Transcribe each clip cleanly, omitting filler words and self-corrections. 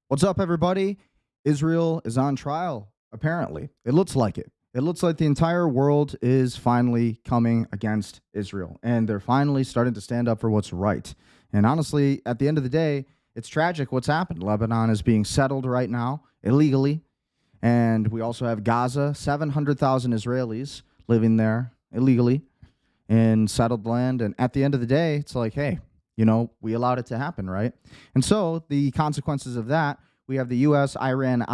What's up, everybody? Israel is on trial, apparently. It looks like it. It looks like the entire world is finally coming against Israel, and they're finally starting to stand up for what's right. And honestly, at the end of the day, it's tragic what's happened. Lebanon is being settled right now, illegally. And we also have Gaza, 700,000 Israelis living there illegally in settled land. And at the end of the day, it's like, hey, we allowed it to happen, right? And so the consequences of that, we have the U.S., Iran,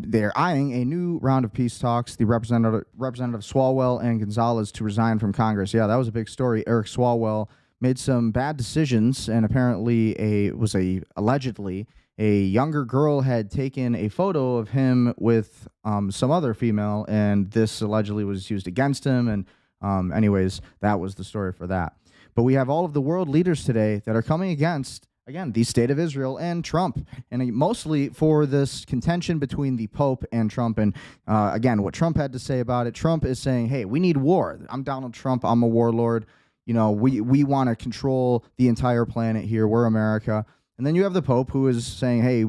they're eyeing a new round of peace talks. The Representative Swalwell and Gonzalez to resign from Congress. Yeah, that was a big story. Eric Swalwell made some bad decisions, and apparently allegedly a younger girl had taken a photo of him with some other female, and this allegedly was used against him. And anyways, that was the story for that. But we have all of the world leaders today that are coming against, again, the state of Israel and Trump, and mostly for this contention between the Pope and Trump. And again, what Trump had to say about it, Trump is saying, hey, we need war. I'm Donald Trump. I'm a warlord. We want to control the entire planet here. We're America. And then you have the Pope, who is saying, hey,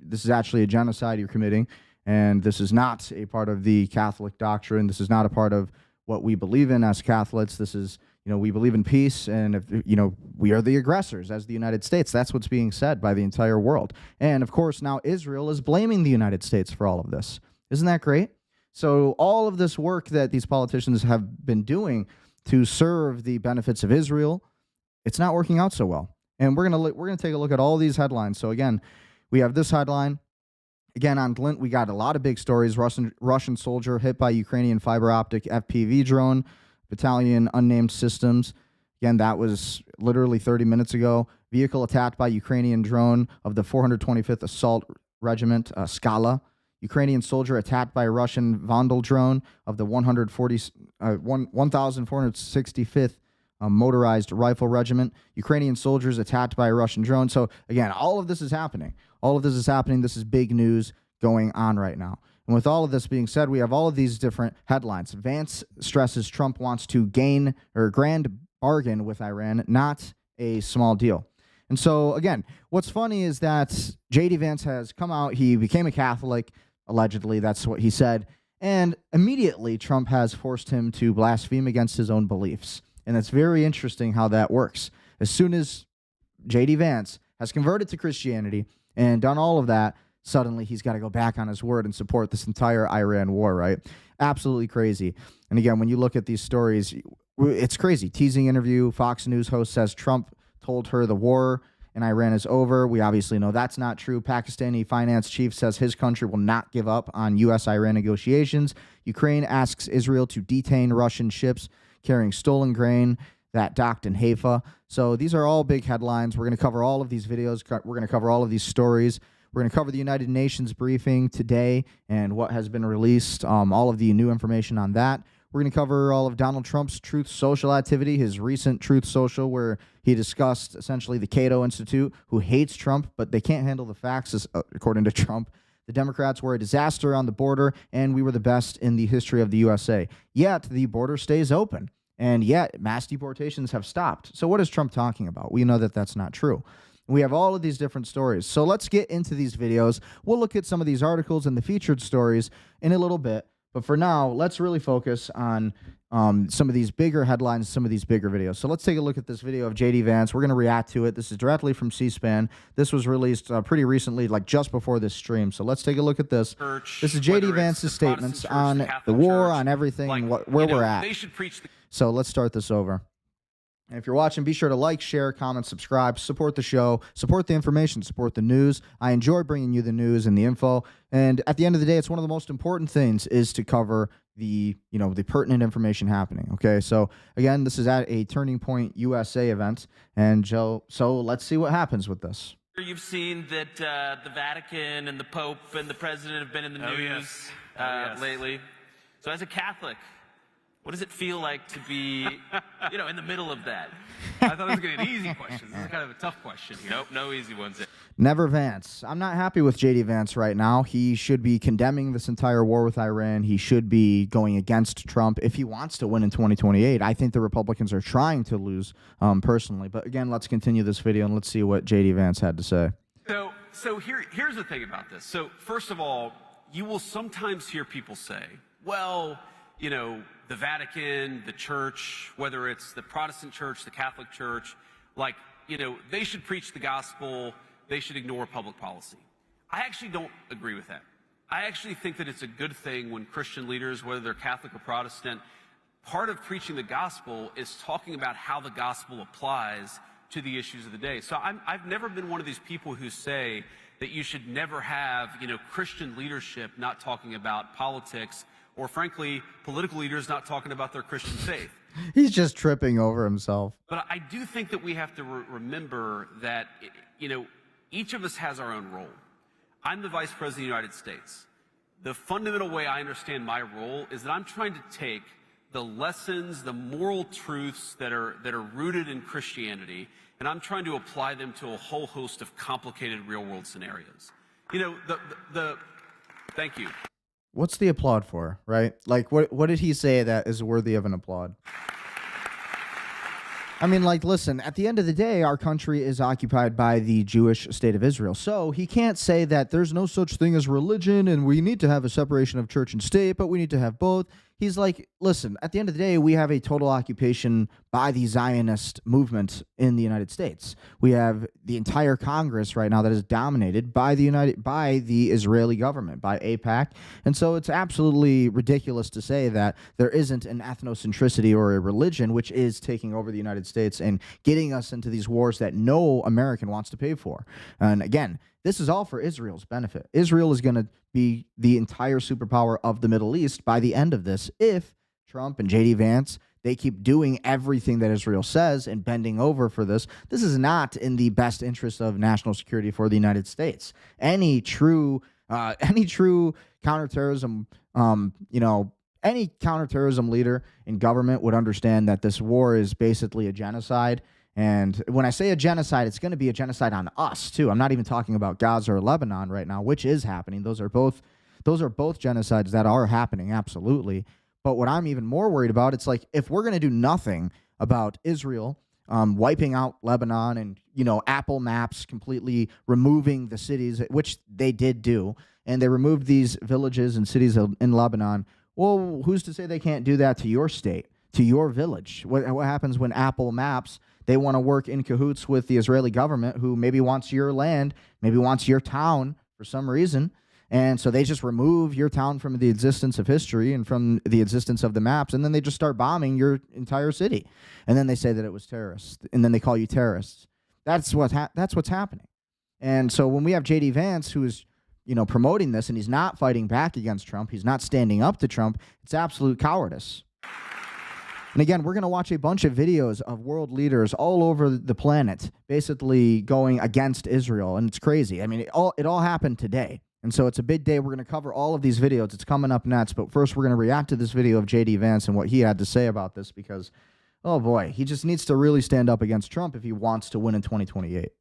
this is actually a genocide you're committing, and this is not a part of the Catholic doctrine. This is not a part of what we believe in as Catholics. This is, we believe in peace, and if we are the aggressors as the United States. That's what's being said by the entire world. And of course, now Israel is blaming the United States for all of this. Isn't that great? So all of this work that these politicians have been doing to serve the benefits of Israel, it's not working out so well. And we're gonna take a look at all these headlines. So again, we have this headline. Again, on Glint, we got a lot of big stories. Russian soldier hit by Ukrainian fiber optic FPV drone, battalion unnamed systems. Again, that was literally 30 minutes ago. Vehicle attacked by Ukrainian drone of the 425th Assault Regiment, Skala. Ukrainian soldier attacked by Russian Vandal drone of the 1465th Motorized Rifle Regiment. Ukrainian soldiers attacked by a Russian drone. So again, all of this is happening. All of this is happening. This is big news going on right now. And with all of this being said, we have all of these different headlines. Vance stresses Trump wants to gain or grand bargain with Iran, not a small deal. And so again, what's funny is that J.D. Vance has come out. He became a Catholic, allegedly. That's what he said. And immediately Trump has forced him to blaspheme against his own beliefs. And it's very interesting how that works. As soon as J.D. Vance has converted to Christianity and done all of that, suddenly he's got to go back on his word and support this entire Iran war, right? Absolutely crazy. And again, when you look at these stories, it's crazy. Teasing interview, Fox News host says Trump told her the war in Iran is over. We obviously know that's not true. Pakistani finance chief says his country will not give up on U.S.-Iran negotiations. Ukraine asks Israel to detain Russian ships carrying stolen grain that docked in Haifa. So these are all big headlines. We're going to cover all of these videos. We're going to cover all of these stories. We're going to cover the United Nations briefing today and what has been released, all of the new information on that. We're going to cover all of Donald Trump's Truth Social activity, his recent Truth Social, where he discussed essentially the Cato Institute, who hates Trump, but they can't handle the facts, according to Trump. The Democrats were a disaster on the border, and we were the best in the history of the USA. Yet, the border stays open, and yet mass deportations have stopped. So what is Trump talking about? We know that that's not true. We have all of these different stories. So let's get into these videos. We'll look at some of these articles and the featured stories in a little bit. But for now, let's really focus on some of these bigger headlines, some of these bigger videos. So let's take a look at this video of J.D. Vance. We're going to react to it. This is directly from C-SPAN. This was released pretty recently, like just before this stream. So let's take a look at this. This is J.D. Vance's statements on the war, on everything, and where we're at. So let's start this over. And if you're watching, be sure to like, share, comment, subscribe, support the show, support the information, support the news. I enjoy bringing you the news and the info. And at the end of the day, it's one of the most important things is to cover the pertinent information happening. Okay, so again, this is at a Turning Point USA event, and so let's see what happens with this. You've seen that the Vatican and the Pope and the President have been in the news lately. So as a Catholic, what does it feel like to be, in the middle of that? I thought this was going to be an easy question. This is kind of a tough question here. Nope, no easy ones. Never Vance. I'm not happy with J.D. Vance right now. He should be condemning this entire war with Iran. He should be going against Trump if he wants to win in 2028. I think the Republicans are trying to lose personally. But again, let's continue this video and let's see what J.D. Vance had to say. So here's the thing about this. So first of all, you will sometimes hear people say, well, the Vatican, the church, whether it's the Protestant church, the Catholic church, they should preach the gospel, they should ignore public policy. I actually don't agree with that. I actually think that it's a good thing when Christian leaders, whether they're Catholic or Protestant, part of preaching the gospel is talking about how the gospel applies to the issues of the day. So I've never been one of these people who say that you should never have, Christian leadership not talking about politics, or frankly, political leaders not talking about their Christian faith. He's just tripping over himself. But I do think that we have to remember that, each of us has our own role. I'm the Vice President of the United States. The fundamental way I understand my role is that I'm trying to take the lessons, the moral truths that are rooted in Christianity, and I'm trying to apply them to a whole host of complicated real-world scenarios. Thank you. What's the applaud for, right? Like, what did he say that is worthy of an applaud? I mean, listen, at the end of the day, our country is occupied by the Jewish state of Israel. So he can't say that there's no such thing as religion and we need to have a separation of church and state, but we need to have both. He's like, listen, at the end of the day, we have a total occupation by the Zionist movement in the United States. We have the entire Congress right now that is dominated by the Israeli government, by AIPAC. And so it's absolutely ridiculous to say that there isn't an ethnocentricity or a religion which is taking over the United States and getting us into these wars that no American wants to pay for. And again, this is all for Israel's benefit. Israel is going to be the entire superpower of the Middle East by the end of this if Trump and J.D. Vance, they keep doing everything that Israel says and bending over for this. This is not in the best interest of national security for the United States. Any true counterterrorism, any counterterrorism leader in government would understand that this war is basically a genocide. And when I say a genocide, it's going to be a genocide on us too. I'm not even talking about Gaza or Lebanon right now, which is happening. Those are both genocides that are happening, absolutely. But what I'm even more worried about, it's like if we're going to do nothing about Israel wiping out Lebanon and, Apple Maps completely removing the cities, which they did do, and they removed these villages and cities in Lebanon. Well, who's to say they can't do that to your state, to your village? What happens when Apple Maps, they want to work in cahoots with the Israeli government who maybe wants your land, maybe wants your town for some reason. And so they just remove your town from the existence of history and from the existence of the maps, and then they just start bombing your entire city. And then they say that it was terrorists, and then they call you terrorists. That's what's happening. And so when we have J.D. Vance, who is promoting this, and he's not fighting back against Trump, he's not standing up to Trump, it's absolute cowardice. And again, we're going to watch a bunch of videos of world leaders all over the planet basically going against Israel, and it's crazy. I mean, it all happened today. And so it's a big day. We're going to cover all of these videos. It's coming up next. But first, we're going to react to this video of J.D. Vance and what he had to say about this because, oh boy, he just needs to really stand up against Trump if he wants to win in 2028.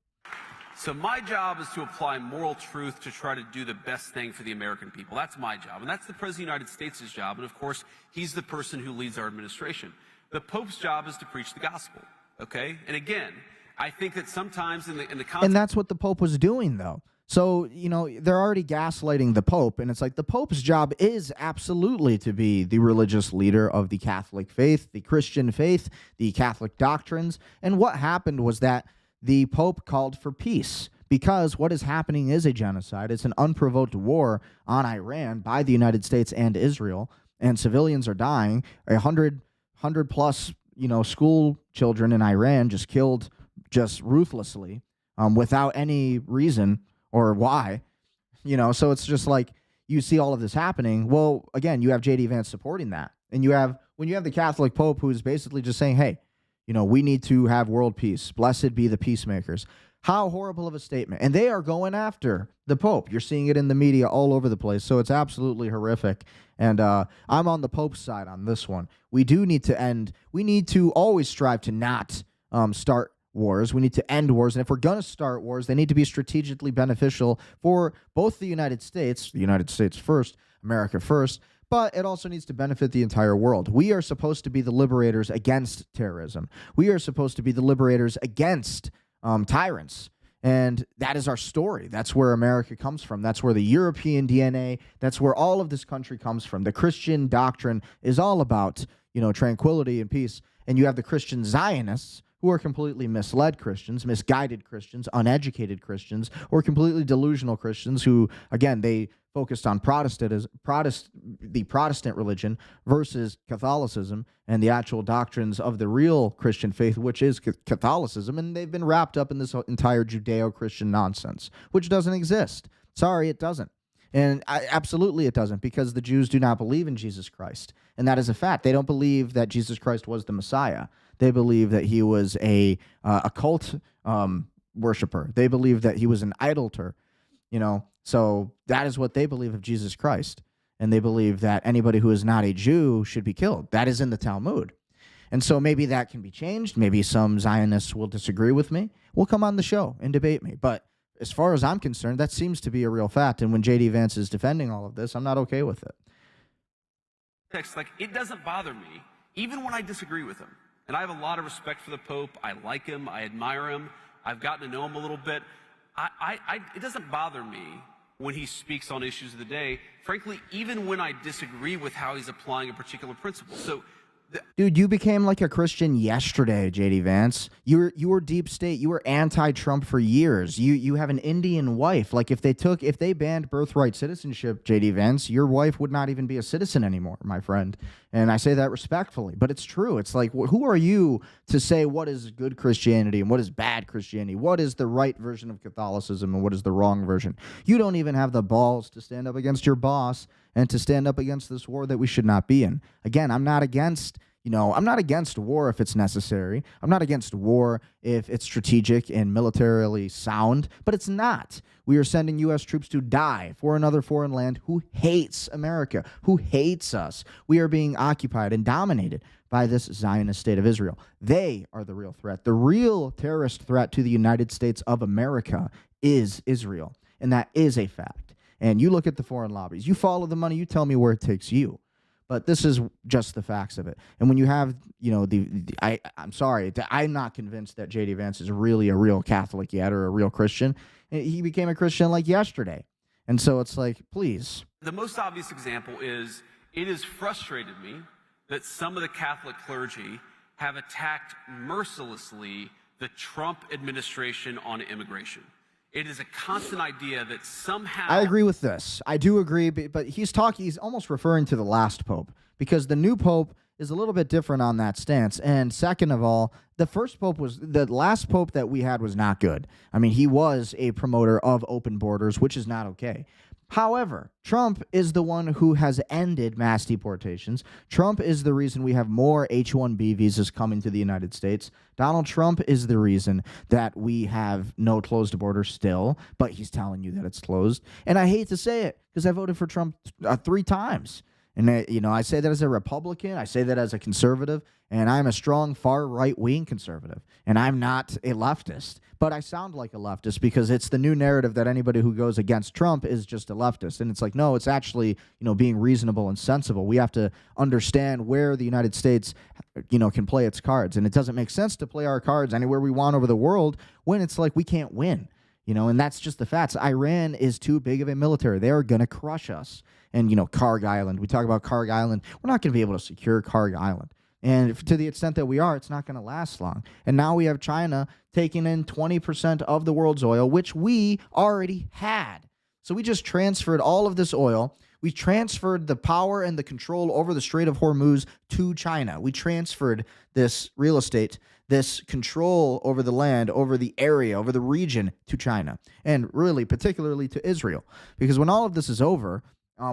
So my job is to apply moral truth to try to do the best thing for the American people. That's my job. And that's the President of the United States' job. And of course, he's the person who leads our administration. The Pope's job is to preach the gospel. Okay? And again, I think that sometimes in the context... And that's what the Pope was doing, though. So, they're already gaslighting the Pope, and it's like the Pope's job is absolutely to be the religious leader of the Catholic faith, the Christian faith, the Catholic doctrines. And what happened was that the Pope called for peace because what is happening is a genocide. It's an unprovoked war on Iran by the United States and Israel, and civilians are dying. 100 plus, school children in Iran just killed just ruthlessly without any reason or why, so it's just like you see all of this happening. Well, again, you have J.D. Vance supporting that. And when you have the Catholic Pope who's basically just saying, hey, we need to have world peace. Blessed be the peacemakers. How horrible of a statement. And they are going after the Pope. You're seeing it in the media all over the place. So it's absolutely horrific. And I'm on the Pope's side on this one. We need to always strive to not start wars. We need to end wars. And if we're going to start wars, they need to be strategically beneficial for both the United States first, America first, but it also needs to benefit the entire world. We are supposed to be the liberators against terrorism. We are supposed to be the liberators against tyrants. And that is our story. That's where America comes from. That's where the European DNA, that's where all of this country comes from. The Christian doctrine is all about, tranquility and peace. And you have the Christian Zionists, who are completely misled Christians, misguided Christians, uneducated Christians, or completely delusional Christians who, again, they focused on the Protestant religion versus Catholicism and the actual doctrines of the real Christian faith, which is Catholicism, and they've been wrapped up in this entire Judeo-Christian nonsense, which doesn't exist. Sorry, it doesn't. And absolutely it doesn't, because the Jews do not believe in Jesus Christ, and that is a fact. They don't believe that Jesus Christ was the Messiah. They believe that he was a cult worshiper. They believe that he was an idolater, So that is what they believe of Jesus Christ. And they believe that anybody who is not a Jew should be killed. That is in the Talmud. And so maybe that can be changed. Maybe some Zionists will disagree with me. We'll come on the show and debate me. But as far as I'm concerned, that seems to be a real fact. And when J.D. Vance is defending all of this, I'm not okay with it. It doesn't bother me, even when I disagree with him. And I have a lot of respect for the Pope. I like him. I admire him. I've gotten to know him a little bit. It doesn't bother me when he speaks on issues of the day, frankly, even when I disagree with how he's applying a particular principle. So, dude, you became like a Christian yesterday, JD Vance. You were deep state. You were anti-Trump for years. You have an Indian wife. Like if they banned birthright citizenship, JD Vance, your wife would not even be a citizen anymore, my friend. And I say that respectfully, but it's true. It's like, who are you to say what is good Christianity and what is bad Christianity? What is the right version of Catholicism and what is the wrong version? You don't even have the balls to stand up against your boss and to stand up against this war that we should not be in. Again, I'm not against war if it's necessary. I'm not against war if it's strategic and militarily sound, but it's not. We are sending U.S. troops to die for another foreign land who hates America, who hates us. We are being occupied and dominated by this Zionist state of Israel. They are the real threat. The real terrorist threat to the United States of America is Israel, and that is a fact. And you look at the foreign lobbies. You follow the money. You tell me where it takes you. But this is just the facts of it. And when you have, I'm sorry, I'm not convinced that J.D. Vance is really a real Catholic yet or a real Christian. He became a Christian like yesterday. And so it's like, please. The most obvious example is it has frustrated me that some of the Catholic clergy have attacked mercilessly the Trump administration on immigration. It is a constant idea that somehow... I agree with this. I do agree, but he's almost referring to the last pope, because the new pope is a little bit different on that stance. And second of all, the last pope that we had was not good. I mean, he was a promoter of open borders, which is not okay. However, Trump is the one who has ended mass deportations. Trump is the reason we have more H-1B visas coming to the United States. Donald Trump is the reason that we have no closed border still, but he's telling you that it's closed. And I hate to say it because I voted for Trump 3 times. And, I say that as a Republican. I say that as a conservative. And I'm a strong far right-wing conservative. And I'm not a leftist. But I sound like a leftist because it's the new narrative that anybody who goes against Trump is just a leftist. And it's like, no, it's actually, being reasonable and sensible. We have to understand where the United States, can play its cards. And it doesn't make sense to play our cards anywhere we want over the world when it's like we can't win. And that's just the facts. Iran is too big of a military. They are going to crush us. And, Karg Island. We talk about Karg Island. We're not going to be able to secure Karg Island. And to the extent that we are, it's not going to last long. And now we have China taking in 20% of the world's oil, which we already had. So we just transferred all of this oil. We transferred the power and the control over the Strait of Hormuz to China. We transferred this real estate, this control over the land, over the area, over the region to China. And really, particularly to Israel. Because when all of this is over,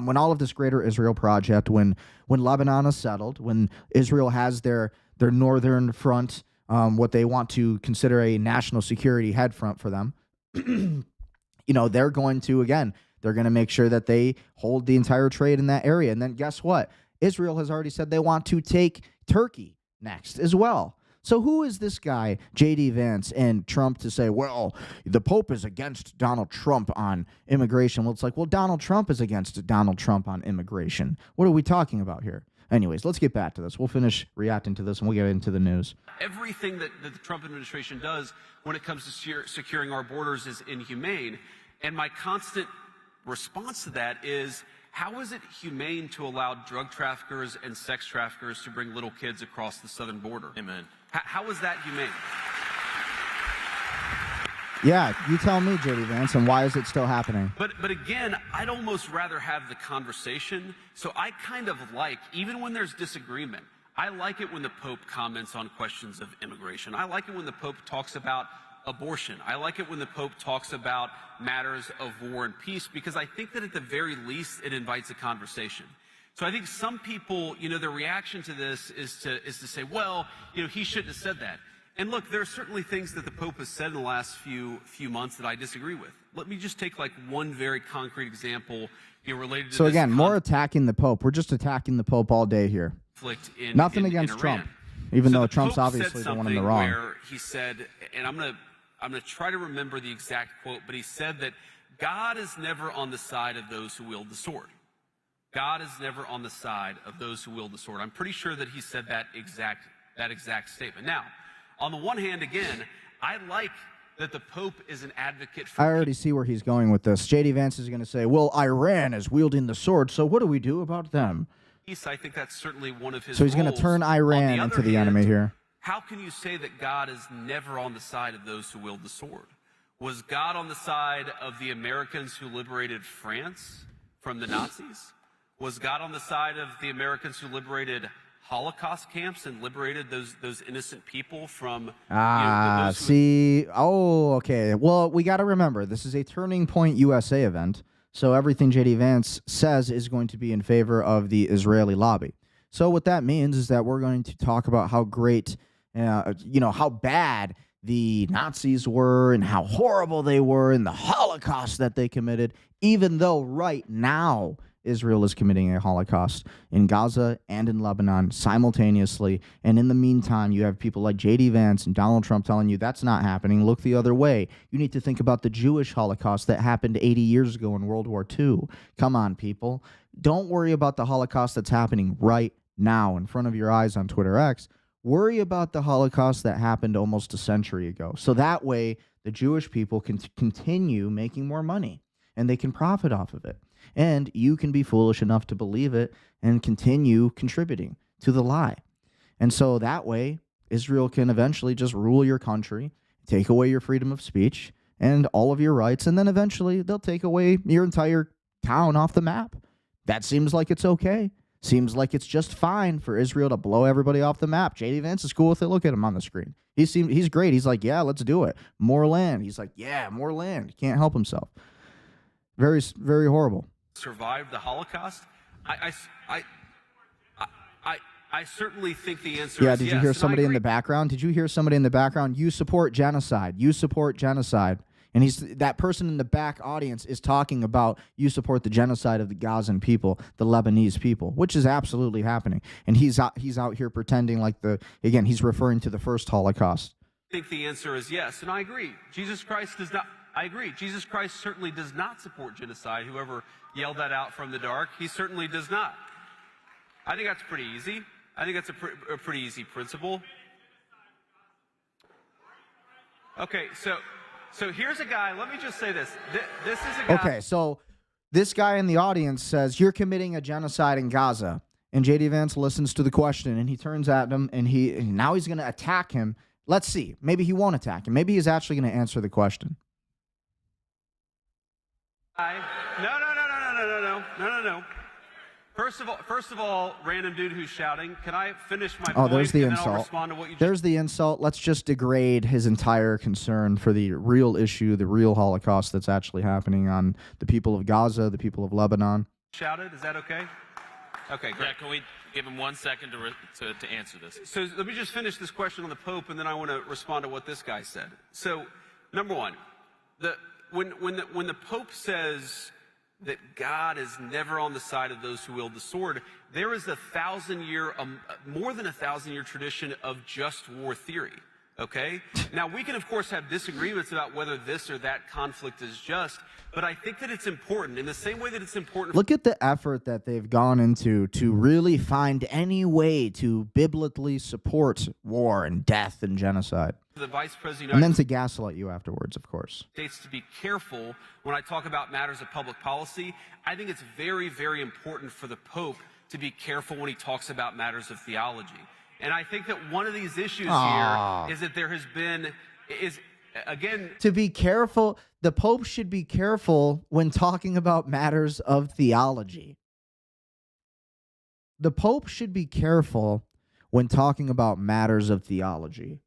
when all of this greater Israel project, when Lebanon is settled, when Israel has their northern front, what they want to consider a national security head front for them, they're going to make sure that they hold the entire trade in that area. And then guess what? Israel has already said they want to take Turkey next as well. So who is this guy, J.D. Vance, and Trump to say, well, the Pope is against Donald Trump on immigration? Well, it's like, well, Donald Trump is against Donald Trump on immigration. What are we talking about here? anyways, let's get back to this. We'll finish reacting to this and we'll get into the news. Everything that the Trump administration does when it comes to securing our borders is inhumane. And my constant response to that is, how is it humane to allow drug traffickers and sex traffickers to bring little kids across the southern border? Amen. How is that humane? Yeah, you tell me, J.D. Vance, and why is it still happening? But again, I'd almost rather have the conversation. So I kind of like, even when there's disagreement, I like it when the Pope comments on questions of immigration. I like it when the Pope talks about abortion. I like it when the Pope talks about matters of war and peace, because I think that at the very least it invites a conversation. So I think some people, their reaction to this is to say, well, he shouldn't have said that. And look, there are certainly things that the Pope has said in the last few months that I disagree with. Let me just take like one very concrete example related to So this again, more attacking the Pope. We're just attacking the Pope all day here. conflict in Nothing in against Iran. Trump, even So though the Trump's Pope obviously said the one in the something wrong. Where he said, and I'm gonna try to remember the exact quote, but he said that God is never on the side of those who wield the sword. God is never on the side of those who wield the sword. I'm pretty sure that he said that exact statement. Now, on the one hand, again, I like that the Pope is an advocate for I already see where he's going with this. J.D. Vance is going to say, well, Iran is wielding the sword, so what do we do about them? peace. I think that's certainly one of his So he's going to roles. turn On Iran the into other the enemy hand, here. How can you say that God is never on the side of those who wield the sword? Was God on the side of the Americans who liberated France from the Nazis? Was God on the side of the Americans who liberated Holocaust camps and liberated those innocent people from those who Okay. Well, we got to remember, this is a Turning Point USA event, so everything J.D. Vance says is going to be in favor of the Israeli lobby. So what that means is that we're going to talk about how great, how bad the Nazis were and how horrible they were and the Holocaust that they committed, even though right now Israel is committing a Holocaust in Gaza and in Lebanon simultaneously. And in the meantime, you have people like J.D. Vance and Donald Trump telling you that's not happening. Look the other way. You need to think about the Jewish Holocaust that happened 80 years ago in World War II. Come on, people. Don't worry about the Holocaust that's happening right now in front of your eyes on Twitter X. Worry about the Holocaust that happened almost a century ago. So that way, the Jewish people can continue making more money and they can profit off of it. And you can be foolish enough to believe it and continue contributing to the lie. And so that way, Israel can eventually just rule your country, take away your freedom of speech and all of your rights, and then eventually they'll take away your entire town off the map. That seems like it's okay. Seems like it's just fine for Israel to blow everybody off the map. J.D. Vance is cool with it. Look at him on the screen. He's great. He's like, yeah, let's do it. More land. He's like, yeah, more land. He can't help himself. Very, very horrible. survived the Holocaust? I certainly think the answer Yeah, is did yes. you hear And I somebody in agree. the background? Did you hear somebody in the background? You support genocide. You support genocide. And that person in the back audience is talking about you support the genocide of the Gazan people, the Lebanese people, which is absolutely happening. And he's out here pretending like he's referring to the first Holocaust. I think the answer is yes, and I agree. Jesus Christ does not. I agree. Jesus Christ certainly does not support genocide. Whoever yelled that out from the dark, he certainly does not. I think that's pretty easy. I think that's a pretty easy principle. Okay, so here's a guy. Let me just say this. This is a guy. Okay, so this guy in the audience says you're committing a genocide in Gaza, and J.D. Vance listens to the question, and he turns at him, and now he's going to attack him. Let's see. Maybe he won't attack him. Maybe he's actually going to answer the question. No. First of all, random dude who's shouting. Can I finish my point? Oh, there's the and then I'll insult. respond to what you just There's the insult. Let's just degrade his entire concern for the real issue, the real Holocaust that's actually happening on the people of Gaza, the people of Lebanon. shouted. Is that okay? Okay, great. Yeah, can we give him 1 second to answer this? So let me just finish this question on the Pope, and then I want to respond to what this guy said. So, number one, when the Pope says that God is never on the side of those who wield the sword, there is more than a 1,000-year tradition of just war theory. Okay? Now, we can, of course, have disagreements about whether this or that conflict is just, but I think that it's important in the same way that it's important. Look at the effort that they've gone into to really find any way to biblically support war and death and genocide. The Vice President of the And then United to gaslight you afterwards, of course. States to be careful when I talk about matters of public policy. I think it's very, very important for the Pope to be careful when he talks about matters of theology. And I think that one of these issues here is that there has been, again... To be careful, the Pope should be careful when talking about matters of theology. The Pope should be careful when talking about matters of theology.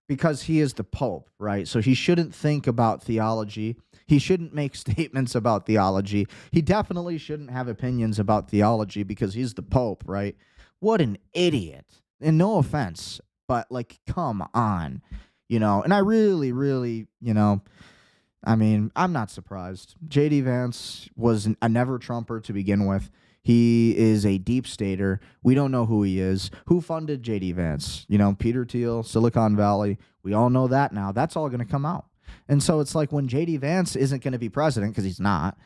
Because he is the Pope, right? So he shouldn't think about theology. He shouldn't make statements about theology. He definitely shouldn't have opinions about theology because he's the Pope, right? What an idiot. And no offense, but like, come on, you know, and I really, really, you know, I mean, I'm not surprised. J.D. Vance was a never Trumper to begin with. He is a deep stater. We don't know who he is. Who funded J.D. Vance? You know, Peter Thiel, Silicon Valley. We all know that now. That's all going to come out. And so it's like when J.D. Vance isn't going to be president, because he's not,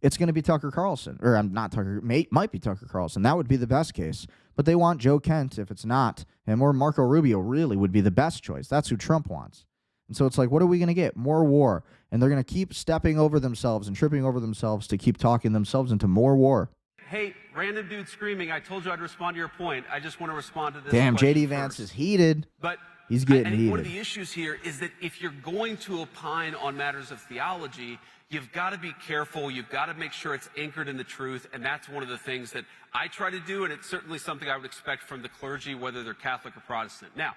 it's going to be Tucker Carlson. Or not Tucker, might be Tucker Carlson. That would be the best case. But they want Joe Kent if it's not him, or Marco Rubio really would be the best choice. That's who Trump wants. And so it's like, what are we going to get? More war. And they're going to keep stepping over themselves and tripping over themselves to keep talking themselves into more war. Hey, random dude screaming, I told you I'd respond to your point. I just want to respond to this. Damn, J.D. Vance is heated. But he's getting heated. One of the issues here is that if you're going to opine on matters of theology, you've got to be careful. You've got to make sure it's anchored in the truth. And that's one of the things that I try to do. And it's certainly something I would expect from the clergy, whether they're Catholic or Protestant. Now,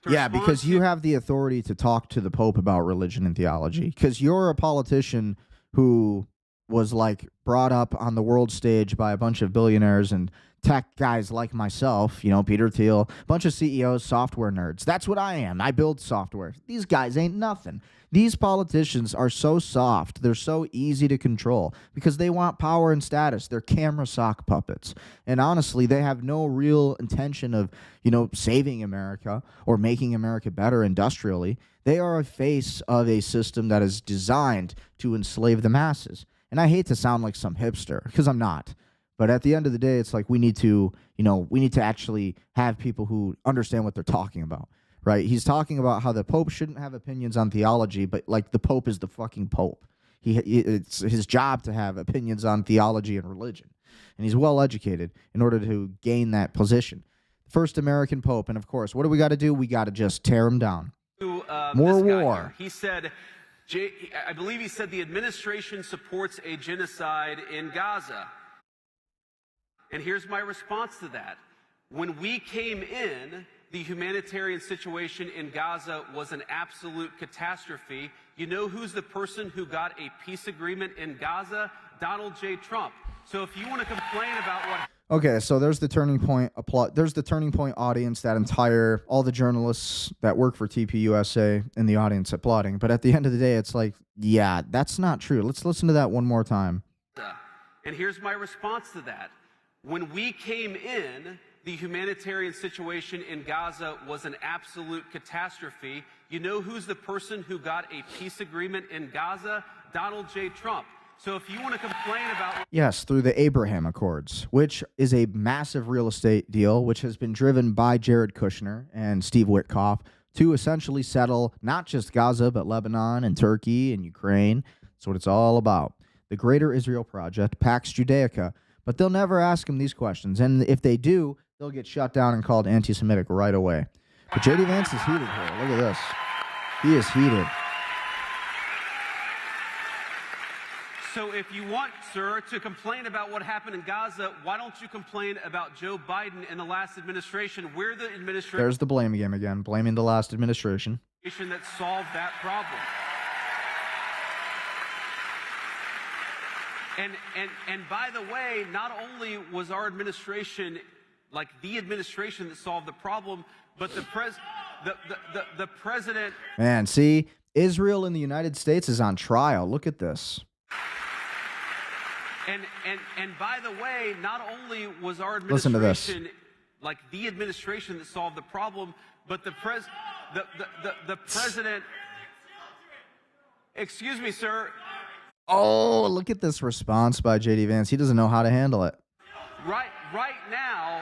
yeah, because you have the authority to talk to the Pope about religion and theology. Because you're a politician who was like brought up on the world stage by a bunch of billionaires and tech guys like myself, you know, Peter Thiel, a bunch of CEOs, software nerds. That's what I am. I build software. These guys ain't nothing. These politicians are so soft. They're so easy to control because they want power and status. They're camera sock puppets. And honestly, they have no real intention of, you know, saving America or making America better industrially. They are a face of a system that is designed to enslave the masses. And I hate to sound like some hipster because I'm not. But at the end of the day, it's like we need to, you know, we need to actually have people who understand what they're talking about, right? He's talking about how the Pope shouldn't have opinions on theology, but like the Pope is the fucking Pope. It's his job to have opinions on theology and religion. And he's well educated in order to gain that position. First American Pope. And of course, what do we got to do? We got to just tear him down. More war. He said, I believe he said the administration supports a genocide in Gaza. And here's my response to that. When we came in, the humanitarian situation in Gaza was an absolute catastrophe. You know who's the person who got a peace agreement in Gaza? Donald J. Trump. So if you want to complain about what... Okay, so there's the turning point. There's the turning point audience, all the journalists that work for TPUSA in the audience applauding. But at the end of the day, it's like, yeah, that's not true. Let's listen to that one more time. And here's my response to that. When we came in, the humanitarian situation in Gaza was an absolute catastrophe. You know who's the person who got a peace agreement in Gaza? Donald J. Trump. So if you want to complain about... Yes, through the Abraham Accords, which is a massive real estate deal, which has been driven by Jared Kushner and Steve Witkoff to essentially settle not just Gaza, but Lebanon and Turkey and Ukraine. That's what it's all about. The Greater Israel Project, Pax Judaica. But they'll never ask him these questions. And if they do, they'll get shut down and called anti-Semitic right away. But J.D. Vance is heated here. Look at this. He is heated. So if you want, sir, to complain about what happened in Gaza, why don't you complain about Joe Biden and the last administration? We're the administration... There's the blame game again, blaming the last administration. ...that solved that problem. And by the way, not only was our administration like the administration that solved the problem, but the president... Man, see, Israel in the United States is on trial. Look at this. And by the way, not only was our Listen to this. administration like the administration that solved the problem, But the president. Excuse me, sir. Oh, look at this response by J.D. Vance. He doesn't know how to handle it. Right now,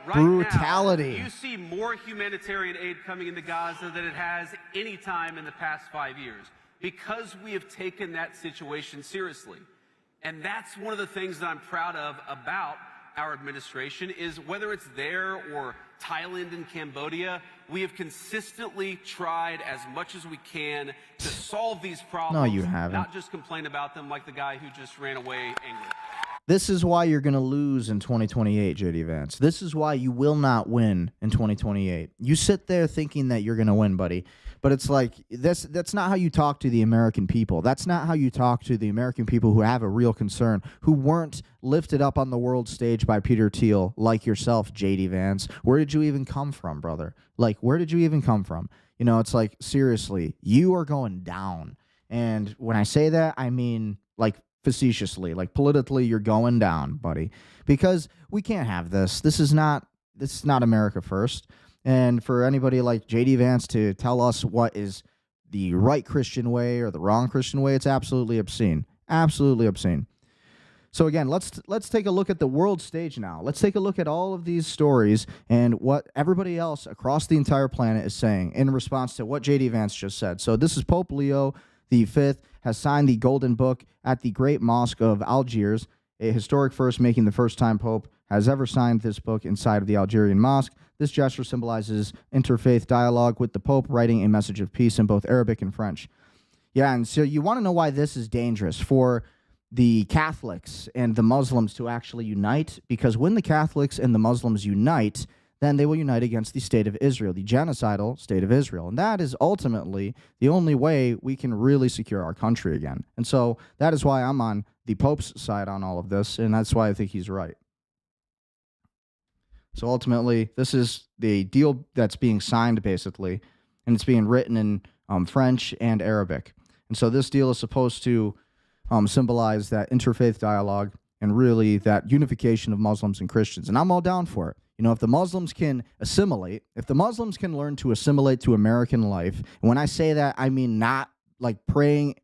Brutality. you see more humanitarian aid coming into Gaza than it has any time in the past 5 years because we have taken that situation seriously. And that's one of the things that I'm proud of about our administration is whether it's there or Thailand and Cambodia, we have consistently tried as much as we can to solve these problems. No, you haven't. Not just complain about them like the guy who just ran away angry. This is why you're going to lose in 2028, J.D. Vance. This is why you will not win in 2028. You sit there thinking that you're going to win, buddy. But it's like, that's not how you talk to the American people. That's not how you talk to the American people who have a real concern, who weren't lifted up on the world stage by Peter Thiel like yourself, J.D. Vance. Where did you even come from, brother? Like, where did you even come from? You know, it's like, seriously, you are going down. And when I say that, I mean, like, facetiously, like politically, you're going down, buddy, because we can't have this. This is not America first. And for anybody like J.D. Vance to tell us what is the right Christian way or the wrong Christian way, it's absolutely obscene. Absolutely obscene. So again, let's take a look at the world stage now. Let's take a look at all of these stories and what everybody else across the entire planet is saying in response to what J.D. Vance just said. So this is Pope Leo V has signed the Golden Book at the Great Mosque of Algiers, a historic first, making the first time Pope has ever signed this book inside of the Algerian mosque. This gesture symbolizes interfaith dialogue, with the Pope writing a message of peace in both Arabic and French. Yeah, and so you want to know why this is dangerous for the Catholics and the Muslims to actually unite, because when the Catholics and the Muslims unite, then they will unite against the state of Israel, the genocidal state of Israel. And that is ultimately the only way we can really secure our country again. And so that is why I'm on the Pope's side on all of this, and that's why I think he's right. So ultimately, this is the deal that's being signed, basically, and it's being written in French and Arabic. And so this deal is supposed to symbolize that interfaith dialogue and really that unification of Muslims and Christians. And I'm all down for it. You know, if the Muslims can assimilate, if the Muslims can learn to assimilate to American life, and when I say that, I mean not like praying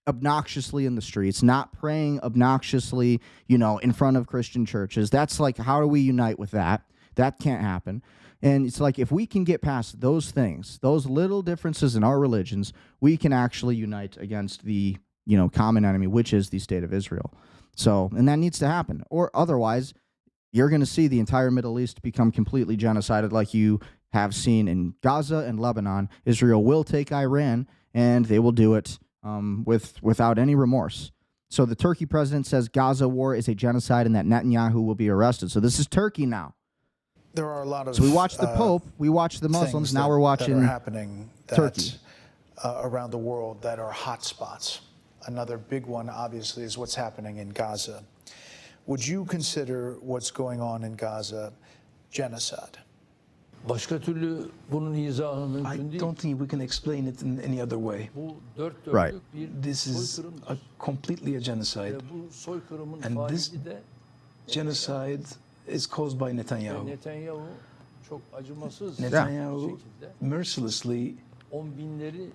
obnoxiously in the streets, not praying obnoxiously, you know, in front of Christian churches. That's like, how do we unite with that? That can't happen. And it's like, if we can get past those things, those little differences in our religions, we can actually unite against the, you know, common enemy, which is the state of Israel. So, and that needs to happen, or otherwise you're going to see the entire Middle East become completely genocided like you have seen in Gaza and Lebanon. Israel will take Iran, and they will do it without any remorse. So the Turkey president says Gaza war is a genocide and that Netanyahu will be arrested. So this is Turkey now. There are a lot of. So we watched the Pope, we watched the Muslims, now we're watching that are happening Turkey. Around the world that are hot spots. Another big one, obviously, is what's happening in Gaza. Would you consider what's going on in Gaza genocide? Başka türlü bunun izahı I mümkün değil. don't think we can explain it in any other way. Bu dört Right. dörtlük bir This is soykırımdır. completely a genocide. Ve bu soykırımın And this faili de Genocide is caused by Netanyahu. Netanyahu çok acımasız bir Netanyahu şekilde mercilessly on binleri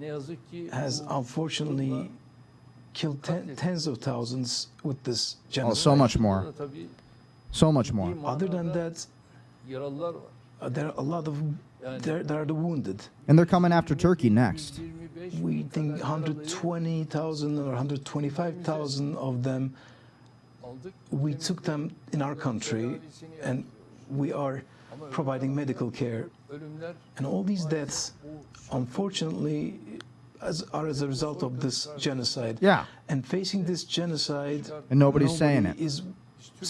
ne yazık ki has bu unfortunately killed tens of thousands with this Oh, genocide. so much more. da tabii So much more. Other than that, yaralılar var. there are a lot of there are the wounded. And they're coming after Turkey next. 125 We think kadar yaralıya 120,000 or 125,000 of them, aldık. we took them in our country, and we are providing medical care. Ölümler And all these deaths, unfortunately, are as a result of this genocide. Yeah. And facing this genocide, And nobody's saying it. Is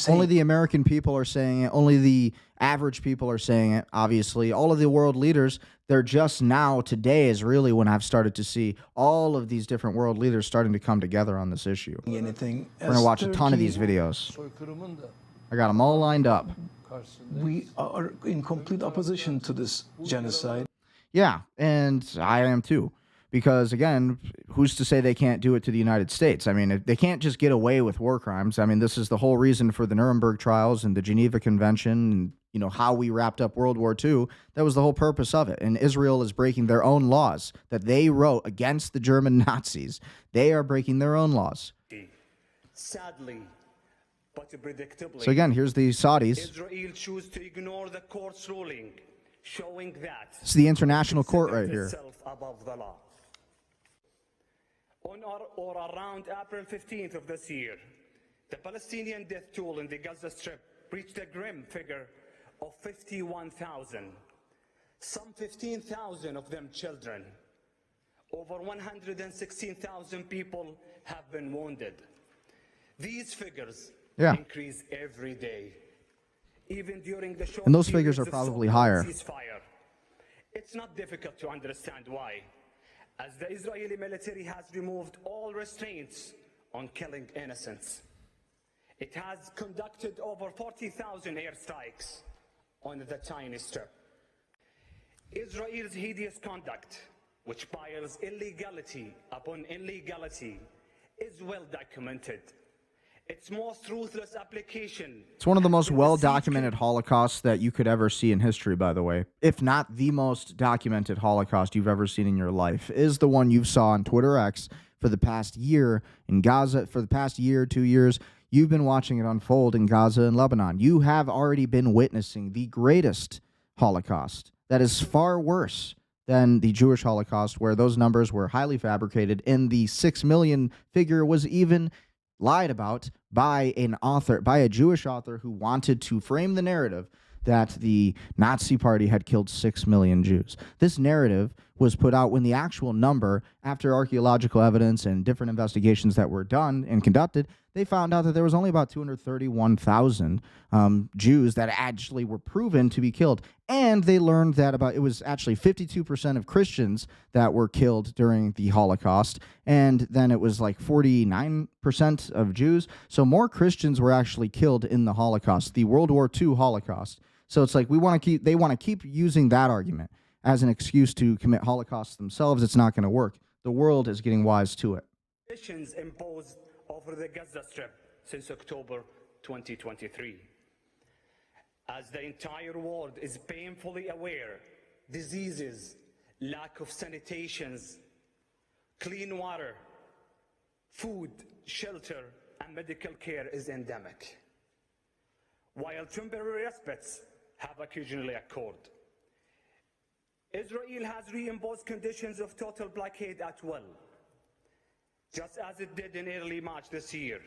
Only the American people are saying it. Only the average people are saying it, obviously. All of the world leaders, they're just now, today is really when I've started to see all of these different world leaders starting to come together on this issue. anything. We're going to watch a ton of these Turkey, videos. soykırımın da I got them all lined up. karşısında We are in complete opposition to this genocide. Yeah, and I am too. Because, again, who's to say they can't do it to the United States? I mean, they can't just get away with war crimes. I mean, this is the whole reason for the Nuremberg trials and the Geneva Convention and how we wrapped up World War II. That was the whole purpose of it. And Israel is breaking their own laws that they wrote against the German Nazis. They are breaking their own laws. Sadly, but predictably, So again, here's the Saudis. Israel choose to ignore the court's ruling, showing that It's the international court right here. itself above the law. On or around April 15th of this year, the Palestinian death toll in the Gaza Strip reached a grim figure of 51,000. Some 15,000 of them children. Over 116,000 people have been wounded. These figures increase every day, even during the short And those figures are periods of probably so-called higher. ceasefire. It's not difficult to understand why, as the Israeli military has removed all restraints on killing innocents. It has conducted over 40,000 airstrikes on the tiny strip. Israel's hideous conduct, which piles illegality upon illegality, is well documented. Its most ruthless application. It's one of the most well-documented Holocausts that you could ever see in history, by the way. If not the most documented Holocaust you've ever seen in your life, is the one you saw on Twitter X for the past year in Gaza, for the past year, 2 years. You've been watching it unfold in Gaza and Lebanon. You have already been witnessing the greatest Holocaust that is far worse than the Jewish Holocaust, where those numbers were highly fabricated, and the 6 million figure was even lied about by an author, by a Jewish author who wanted to frame the narrative that the Nazi Party had killed 6 million Jews. This narrative was put out when the actual number, after archaeological evidence and different investigations that were done and conducted, they found out that there was only about 231,000 Jews that actually were proven to be killed. And they learned that it was actually 52% of Christians that were killed during the Holocaust. And then it was like 49% of Jews. So more Christians were actually killed in the Holocaust, the World War II Holocaust. So it's like they want to keep using that argument as an excuse to commit Holocausts themselves. It's not going to work. The world is getting wise to it. Conditions imposed over the Gaza Strip since October 2023. As the entire world is painfully aware, diseases, lack of sanitations, clean water, food, shelter, and medical care is endemic, while temporary respites have occasionally occurred. Israel has reimposed conditions of total blockade at will, just as it did in early March this year,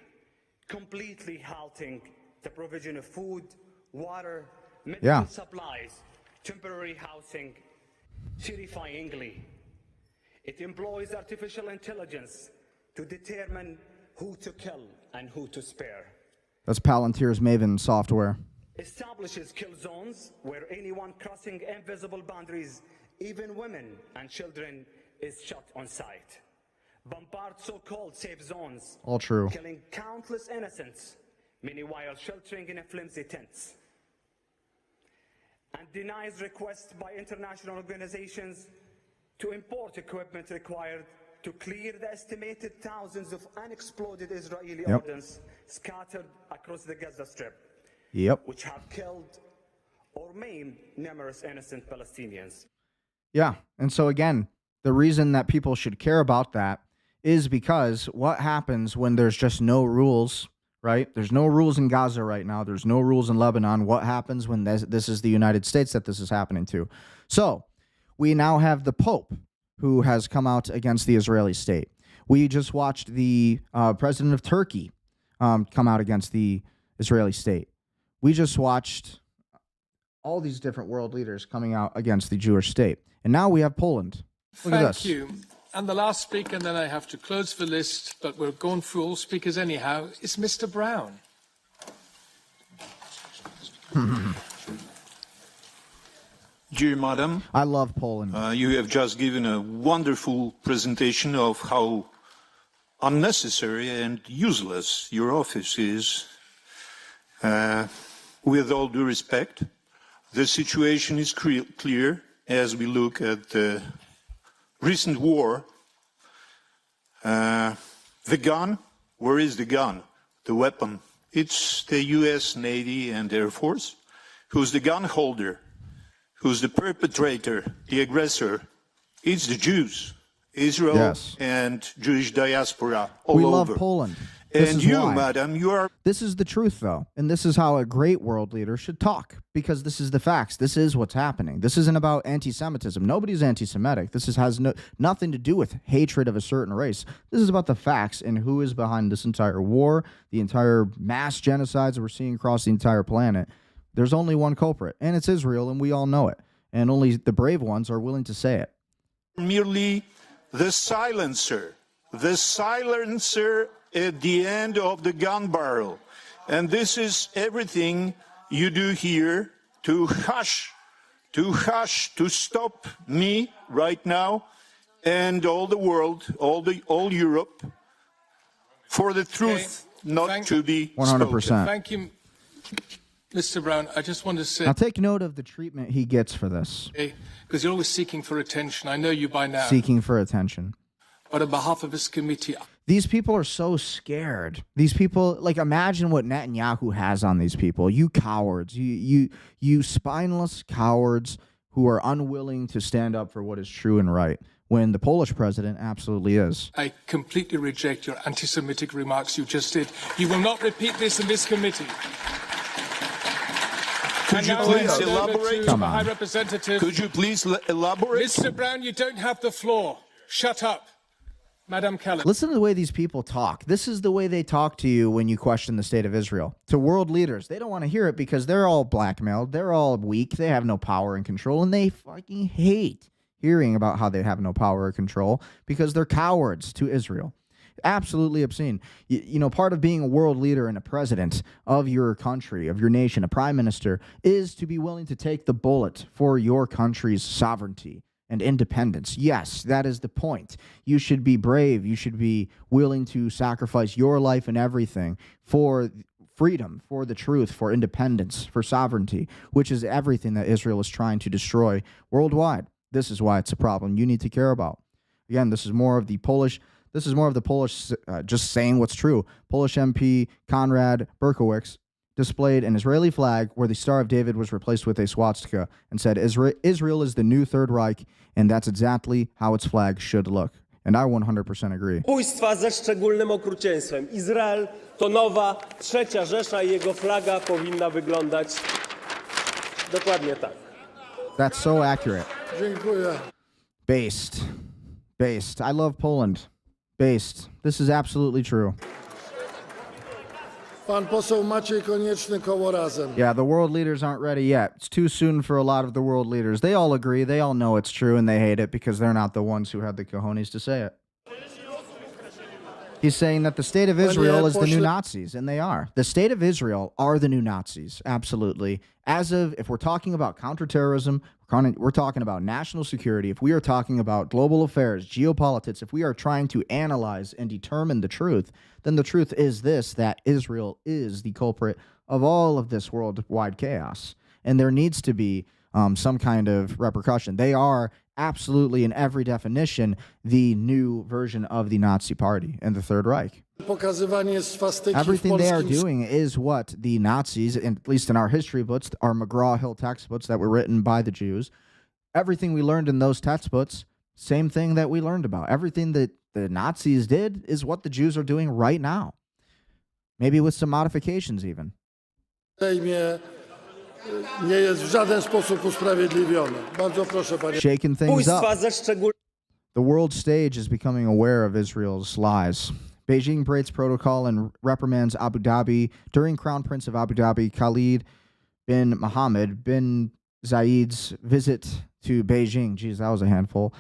completely halting the provision of food, water, medical supplies, temporary housing. Terrifyingly, it employs artificial intelligence to determine who to kill and who to spare. That's Palantir's Maven software. Establishes kill zones where anyone crossing invisible boundaries, even women and children, is shot on sight. Bombards so-called safe zones, All true. killing countless innocents, many while sheltering in flimsy tents. And denies requests by international organizations to import equipment required to clear the estimated thousands of unexploded Israeli ordnance scattered across the Gaza Strip, which have killed or maimed numerous innocent Palestinians. Yeah, and so again, the reason that people should care about that is because what happens when there's just no rules, right? There's no rules in Gaza right now. There's no rules in Lebanon. What happens when this is the United States that this is happening to? So we now have the Pope who has come out against the Israeli state. We just watched the president of Turkey come out against the Israeli state. We just watched all these different world leaders coming out against the Jewish state. And now we have Poland. Look at this. Thank you. And the last speaker, and then I have to close the list, but we're going through all speakers anyhow, is Mr. Brown. Dear Madam, I love Poland. you have just given a wonderful presentation of how unnecessary and useless your office is. With all due respect, the situation is clear as we look at the recent war. The gun, where is the gun? The weapon? It's the US Navy and Air Force who's the gun holder, who's the perpetrator, the aggressor? It's the Jews, Israel Yes. and Jewish diaspora all We over. love Poland. This And is you, why. madam, you are This is the truth, though. And this is how a great world leader should talk, because this is the facts. This is what's happening. This isn't about anti-Semitism. Nobody's anti-Semitic. This has nothing to do with hatred of a certain race. This is about the facts and who is behind this entire war, the entire mass genocides that we're seeing across the entire planet. There's only one culprit, and it's Israel, and we all know it. And only the brave ones are willing to say it. merely the silencer at the end of the gun barrel. And this is everything you do here to stop me right now and all the world, all Europe, for the truth not to be 100%. spoken. Thank you, Mr. Brown. I just want to say, Now take note of the treatment he gets for this, because you're always seeking for attention. I know you by now. seeking for attention. But on behalf of this committee, These people are so scared. These people, like, imagine what Netanyahu has on these people. You cowards, you spineless cowards who are unwilling to stand up for what is true and right, when the Polish president absolutely is. I completely reject your anti-Semitic remarks you just did. You will not repeat this in this committee. Could you And now please I hand over elaborate? to Come the on. High Representative. Could you please elaborate? Mr. Brown, you don't have the floor. Shut up. Madam Keller. Listen to the way these people talk. This is the way they talk to you when you question the state of Israel. To world leaders, they don't want to hear it because they're all blackmailed. They're all weak. They have no power and control, and they fucking hate hearing about how they have no power or control because they're cowards to Israel. Absolutely obscene. You know, part of being a world leader and a president of your country, of your nation, a prime minister, is to be willing to take the bullet for your country's sovereignty and independence. Yes, that is the point. You should be brave. You should be willing to sacrifice your life and everything for freedom, for the truth, for independence, for sovereignty, which is everything that Israel is trying to destroy worldwide. This is why it's a problem you need to care about. Again, this is more of the Polish just saying what's true. Polish MP Konrad Berkowicz displayed an Israeli flag where the Star of David was replaced with a swastika and said, Israel is the new Third Reich, and that's exactly how its flag should look. And I 100% agree. Zabójstwa ze szczególnym okrucieństwem. Izrael to nowa trzecia Rzesza i jego flaga powinna wyglądać dokładnie tak. That's so accurate. Dziękuję. Based. I love Poland. Based. This is absolutely true. Pan poseł Maciej Konieczny, koło Razem. Yeah, the world leaders aren't ready yet. It's too soon for a lot of the world leaders. They all agree. They all know it's true, and they hate it because they're not the ones who had the cojones to say it. He's saying that the state of Israel is the new Nazis, and they are. The state of Israel are the new Nazis, absolutely. If we're talking about counterterrorism, we're talking about national security, if we are talking about global affairs, geopolitics, if we are trying to analyze and determine the truth, then the truth is this, that Israel is the culprit of all of this worldwide chaos. And there needs to be some kind of repercussion. They are absolutely, in every definition, the new version of the Nazi Party and the Third Reich. Pokazywanie swastyki w Everything they are polskim doing is what the Nazis, at least in our history books, our McGraw-Hill textbooks that were written by the Jews, everything we learned in those textbooks, same thing that we learned about. Everything that the Nazis did is what the Jews are doing right now. Maybe with some modifications even. Sejmie nie jest w żaden sposób usprawiedliwione. Bardzo proszę, panie. Shaking things up. Zabójstwa ze szczególnym The world stage is becoming aware of Israel's lies. Beijing breaks protocol and reprimands Abu Dhabi during Crown Prince of Abu Dhabi Khalid bin Mohammed bin Zayed's visit to Beijing. Geez, that was a handful.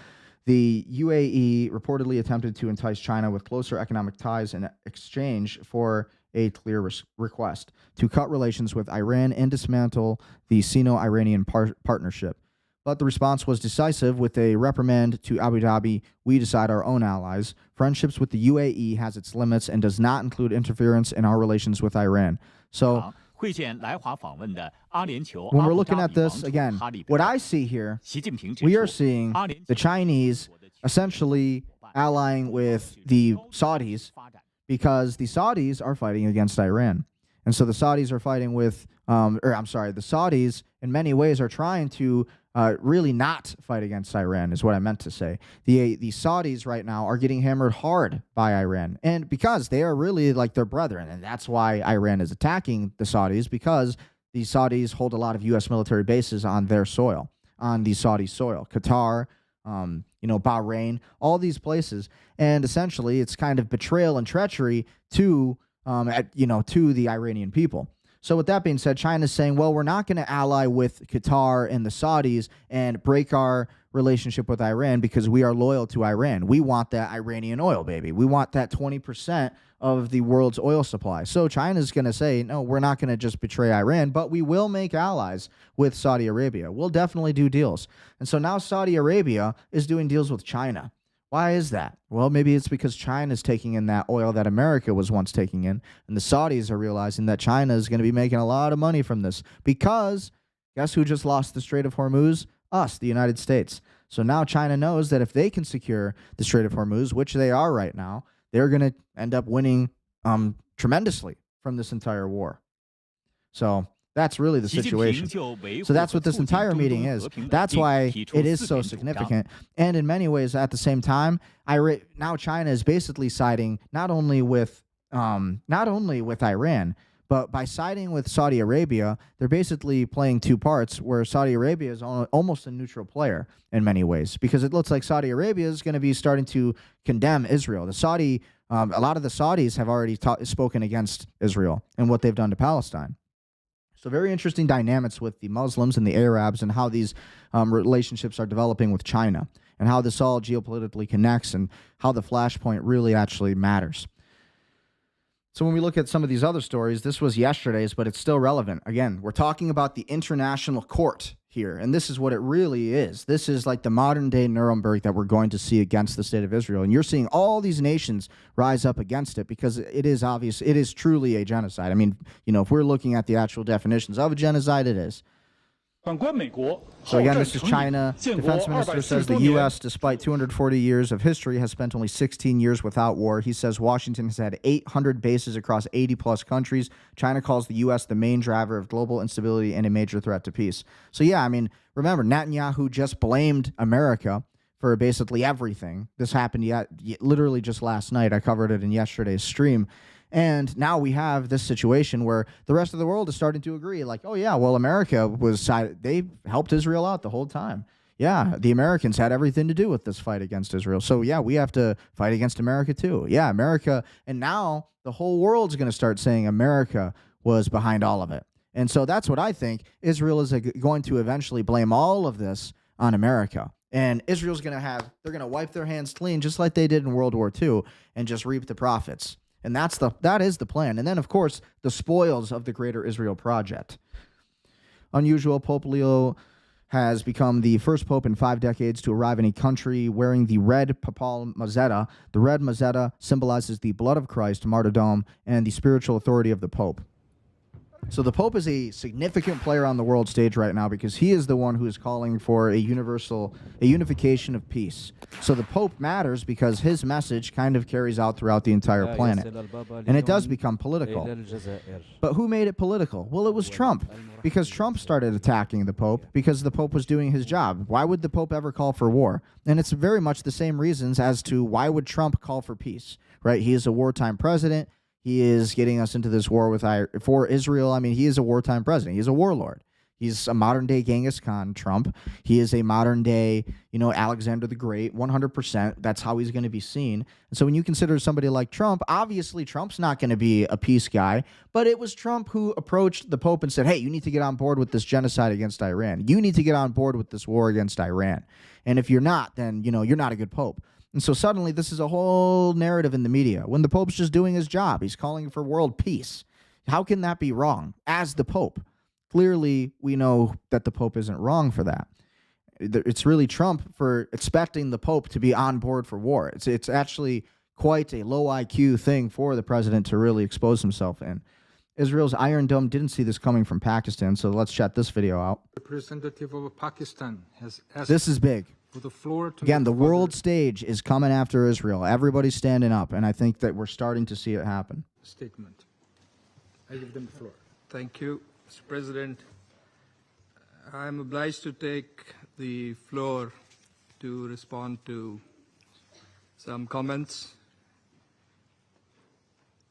The UAE reportedly attempted to entice China with closer economic ties in exchange for a clear request to cut relations with Iran and dismantle the Sino-Iranian partnership. But the response was decisive with a reprimand to Abu Dhabi. We decide our own allies. Friendships with the UAE has its limits and does not include interference in our relations with Iran. So when we're looking at this, again, what I see here, we are seeing the Chinese essentially allying with the Saudis because the Saudis are fighting against Iran. And so the Saudis are fighting with or I'm sorry, the Saudis in many ways are trying to really not fight against Iran, is what I meant to say. The Saudis right now are getting hammered hard by Iran, and because they are really like their brethren, and that's why Iran is attacking the Saudis, because the Saudis hold a lot of U.S. military bases on their soil, on the Saudi soil, Qatar, Bahrain, all these places, and essentially it's kind of betrayal and treachery to the Iranian people. So with that being said, China's saying, well, we're not going to ally with Qatar and the Saudis and break our relationship with Iran because we are loyal to Iran. We want that Iranian oil, baby. We want that 20% of the world's oil supply. So China's going to say, no, we're not going to just betray Iran, but we will make allies with Saudi Arabia. We'll definitely do deals. And so now Saudi Arabia is doing deals with China. Why is that? Well, maybe it's because China is taking in that oil that America was once taking in, and the Saudis are realizing that China is going to be making a lot of money from this because guess who just lost the Strait of Hormuz? Us, the United States. So now China knows that if they can secure the Strait of Hormuz, which they are right now, they're going to end up winning tremendously from this entire war. So that's really the situation. So that's what this entire meeting is. That's why it is so significant. And in many ways, at the same time, now China is basically siding not only with Iran, but by siding with Saudi Arabia, they're basically playing two parts where Saudi Arabia is almost a neutral player in many ways, because it looks like Saudi Arabia is going to be starting to condemn Israel. A lot of the Saudis have already spoken against Israel and what they've done to Palestine. So very interesting dynamics with the Muslims and the Arabs and how these relationships are developing with China and how this all geopolitically connects and how the flashpoint really actually matters. So when we look at some of these other stories, this was yesterday's, but it's still relevant. Again, we're talking about the international court here, and this is what it really is. This is like the modern-day Nuremberg that we're going to see against the state of Israel, and you're seeing all these nations rise up against it because it is obvious, it is truly a genocide. I mean, if we're looking at the actual definitions of a genocide, it is. So again, this is China. Defense Minister says the U.S., despite 240 years of history, has spent only 16 years without war. He says Washington has had 800 bases across 80-plus countries. China calls the U.S. the main driver of global instability and a major threat to peace. So yeah, I mean, remember, Netanyahu just blamed America for basically everything. This happened literally just last night. I covered it in yesterday's stream. And now we have this situation where the rest of the world is starting to agree, like, oh, yeah, well, America they helped Israel out the whole time. Yeah, the Americans had everything to do with this fight against Israel. So, yeah, we have to fight against America, too. Yeah, America. And now the whole world's going to start saying America was behind all of it. And so that's what I think. Israel is going to eventually blame all of this on America. And Israel's going to they're going to wipe their hands clean just like they did in World War II and just reap the profits. And that is the plan. And then, of course, the spoils of the Greater Israel Project. Unusual, Pope Leo has become the first pope in 5 decades to arrive in a country wearing the red papal mozzetta. The red mozzetta symbolizes the blood of Christ, martyrdom, and the spiritual authority of the pope. So the Pope is a significant player on the world stage right now because he is the one who is calling for a unification of peace. So the Pope matters because his message kind of carries out throughout the entire planet. And it does become political. But who made it political? Well, it was Trump, because Trump started attacking the Pope because the Pope was doing his job. Why would the Pope ever call for war? And it's very much the same reasons as to why would Trump call for peace, right? He is a wartime president. He is getting us into this war for Israel. I mean, he is a wartime president. He's a warlord. He's a modern-day Genghis Khan, Trump. He is a modern-day, Alexander the Great, 100%. That's how he's going to be seen. And so when you consider somebody like Trump, obviously Trump's not going to be a peace guy, but it was Trump who approached the Pope and said, hey, you need to get on board with this genocide against Iran. You need to get on board with this war against Iran. And if you're not, then, you're not a good Pope. And so suddenly this is a whole narrative in the media when the Pope's just doing his job. He's calling for world peace. How can that be wrong as the Pope? Clearly, we know that the Pope isn't wrong for that. It's really Trump for expecting the Pope to be on board for war. It's actually quite a low IQ thing for the president to really expose himself in. Israel's Iron Dome didn't see this coming from Pakistan, so let's check this video out. Representative of Pakistan has asked this is big. For the floor to again, the world stage is coming after Israel. Everybody's standing up, and I think that we're starting to see it happen. Statement. I give them the floor. Thank you. Mr. President, I'm obliged to take the floor to respond to some comments.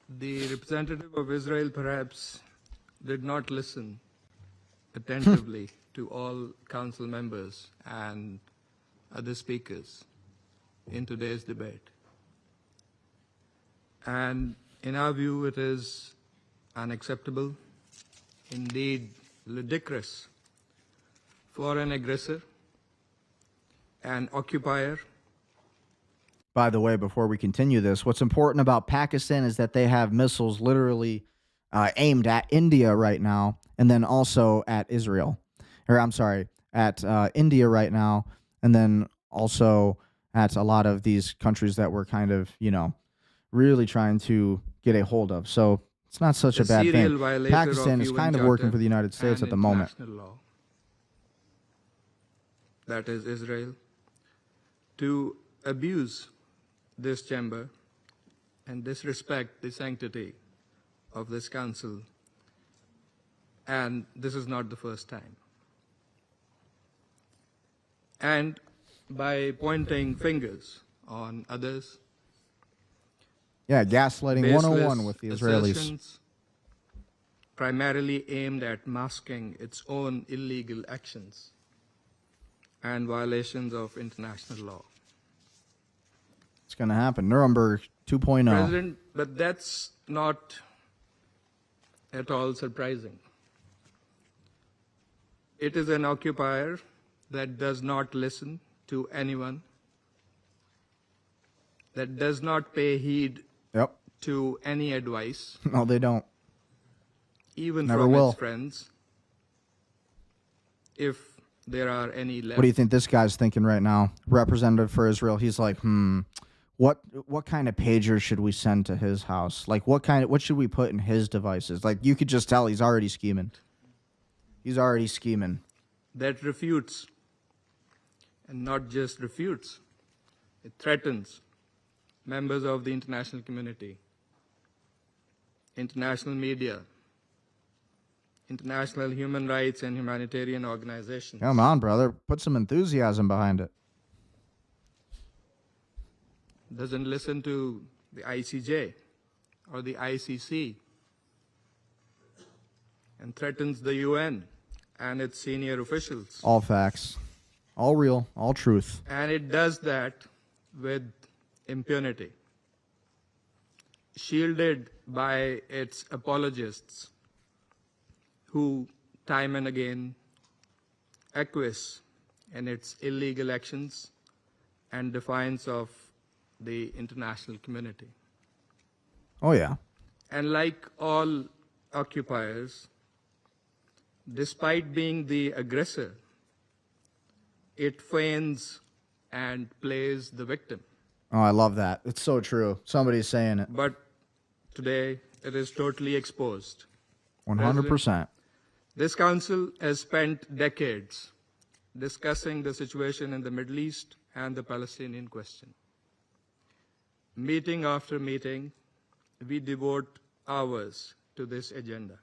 The representative of Israel perhaps did not listen attentively to all council members and other speakers in today's debate. And in our view, it is unacceptable, indeed ludicrous, for an aggressor, an occupier. By the way, before we continue this, what's important about Pakistan is that they have missiles literally aimed at India right now, and then also at Israel. Or I'm sorry, at India right now, and then also at a lot of these countries that we're kind of, really trying to get a hold of. So it's not such a bad thing. Pakistan is kind of working for the United States at the moment. Law, that is Israel, to abuse this chamber and disrespect the sanctity of this council. And this is not the first time. And by pointing fingers on others, Yeah, gaslighting 101 with the Israelis. assertions primarily aimed at masking its own illegal actions and violations of international law. It's going to happen. Nuremberg 2.0. President, but that's not at all surprising. It is an occupier that does not listen to anyone, that does not pay heed Yep. to any advice, No, they don't. even Never from will. its friends, if there are any left. What do you think this guy's thinking right now? Representative for Israel. He's like, what kind of pager should we send to his house? Like, what should we put in his devices? Like, you could just tell he's already scheming. He's already scheming. That refutes, and not just refutes, it threatens members of the international community, international media, international human rights and humanitarian organizations. Come on, brother. Put some enthusiasm behind it. Doesn't listen to the ICJ or the ICC, and threatens the UN and its senior officials. All facts. All real. All truth. And it does that with impunity, shielded by its apologists who time and again acquiesce in its illegal actions and defiance of the international community. Oh, yeah. And like all occupiers, despite being the aggressor, it feigns and plays the victim. Oh, I love that. It's so true. Somebody's saying it. But today, it is totally exposed. 100%. This council has spent decades discussing the situation in the Middle East and the Palestinian question. Meeting after meeting, we devote hours to this agenda.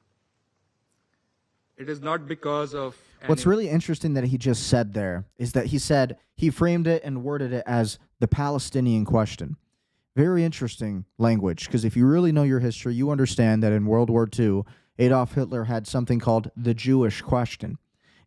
It is not because of What's really interesting that he just said there is that he framed it and worded it as the Palestinian question. Very interesting language, because if you really know your history, you understand that in World War II, Adolf Hitler had something called the Jewish question.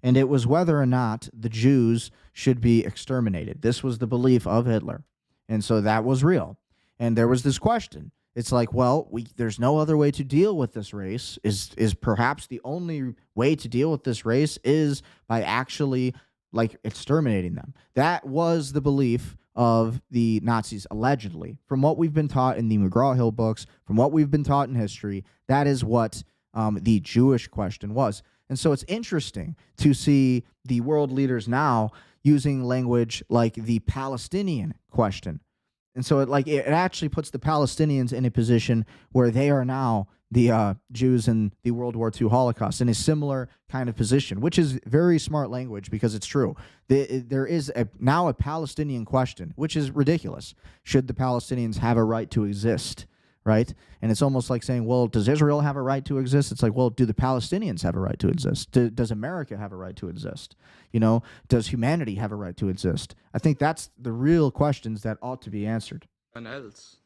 And it was whether or not the Jews should be exterminated. This was the belief of Hitler. And so that was real. And there was this question. It's like, well, there's no other way to deal with this race. Is perhaps the only way to deal with this race is by actually like exterminating them. That was the belief of the Nazis, allegedly. From what we've been taught in the McGraw-Hill books, from what we've been taught in history, that is what the Jewish question was. And so it's interesting to see the world leaders now using language like the Palestinian question. And so it actually puts the Palestinians in a position where they are now the Jews in the World War II Holocaust in a similar kind of position, which is very smart language because it's true. There is now a Palestinian question, which is ridiculous. Should the Palestinians have a right to exist? right? And it's almost like saying, well, does Israel have a right to exist? It's like, well, do the Palestinians have a right to exist? Does America have a right to exist? Does humanity have a right to exist? I think that's the real questions that ought to be answered And else.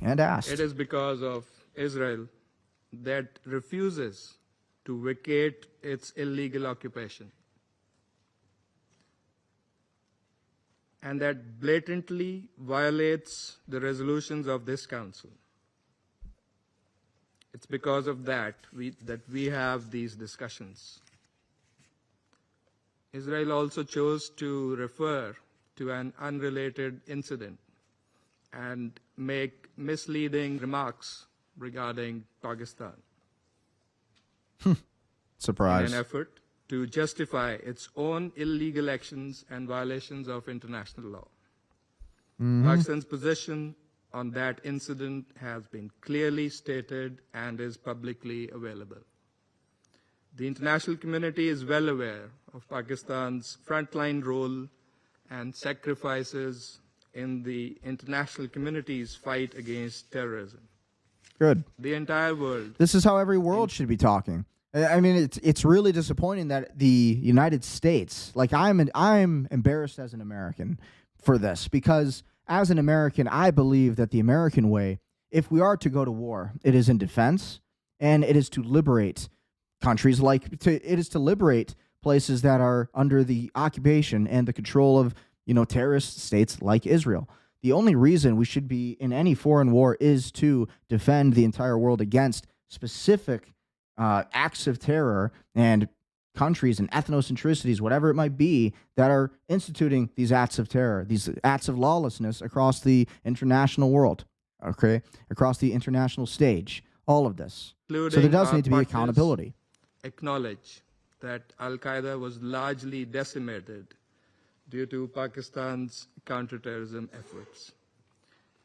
and asked. It is because of Israel that refuses to vacate its illegal occupation, and that blatantly violates the resolutions of this council. It's because of that we have these discussions. Israel also chose to refer to an unrelated incident and make misleading remarks regarding Pakistan Surprise. in an effort to justify its own illegal actions and violations of international law. Pakistan's position on that incident has been clearly stated and is publicly available. The international community is well aware of Pakistan's frontline role and sacrifices in the international community's fight against terrorism. Good. The entire world. This is how every world should be talking. I mean, it's really disappointing that the United States, like I'm embarrassed as an American for this, because as an American, I believe that the American way, if we are to go to war, it is in defense, and it is to liberate countries it is to liberate places that are under the occupation and the control of, terrorist states like Israel. The only reason we should be in any foreign war is to defend the entire world against specific acts of terror and countries and ethnocentricities, whatever it might be, that are instituting these acts of terror, these acts of lawlessness across the international world, across the international stage, all of this. So there does need to be accountability. Acknowledge that Al-Qaeda was largely decimated due to Pakistan's counterterrorism efforts.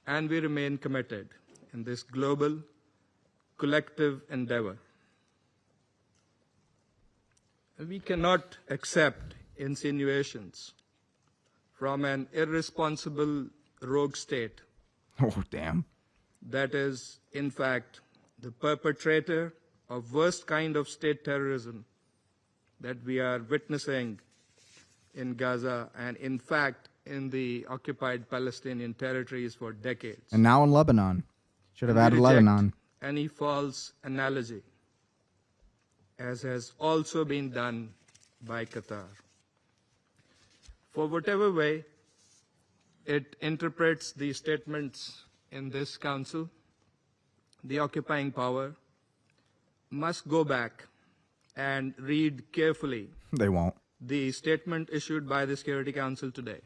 And we remain committed in this global, collective endeavor. We cannot accept insinuations from an irresponsible rogue state Oh, damn. that is, in fact, the perpetrator of worst kind of state terrorism that we are witnessing in Gaza and, in fact, in the occupied Palestinian territories for decades. And now in Lebanon. Should have We added reject Lebanon. any false analogy, as has also been done by Qatar. For whatever way it interprets the statements in this council, the occupying power must go back and read carefully They won't. the statement issued by the Security Council today.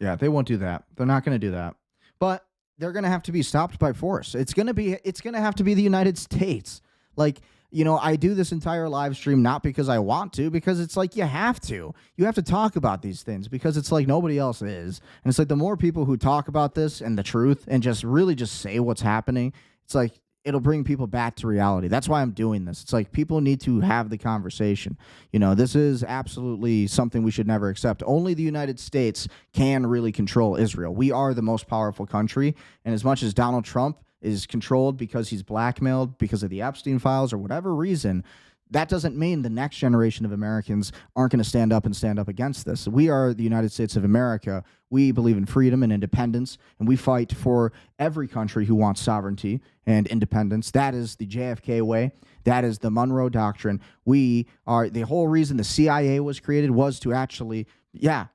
Yeah, they won't do that. They're not going to do that. But they're going to have to be stopped by force. It's going to have to be the United States. Like, I do this entire live stream not because I want to, because it's like you have to. You have to talk about these things because it's like nobody else is. And it's like the more people who talk about this and the truth and just really just say what's happening, it's like it'll bring people back to reality. That's why I'm doing this. It's like people need to have the conversation. This is absolutely something we should never accept. Only the United States can really control Israel. We are the most powerful country. And as much as Donald Trump is controlled because he's blackmailed because of the Epstein files or whatever reason, that doesn't mean the next generation of Americans aren't going to stand up against this. We are the United States of America. We believe in freedom and independence, and we fight for every country who wants sovereignty and independence. That is the JFK way. That is the Monroe Doctrine. We are the whole reason the CIA was created was to actually,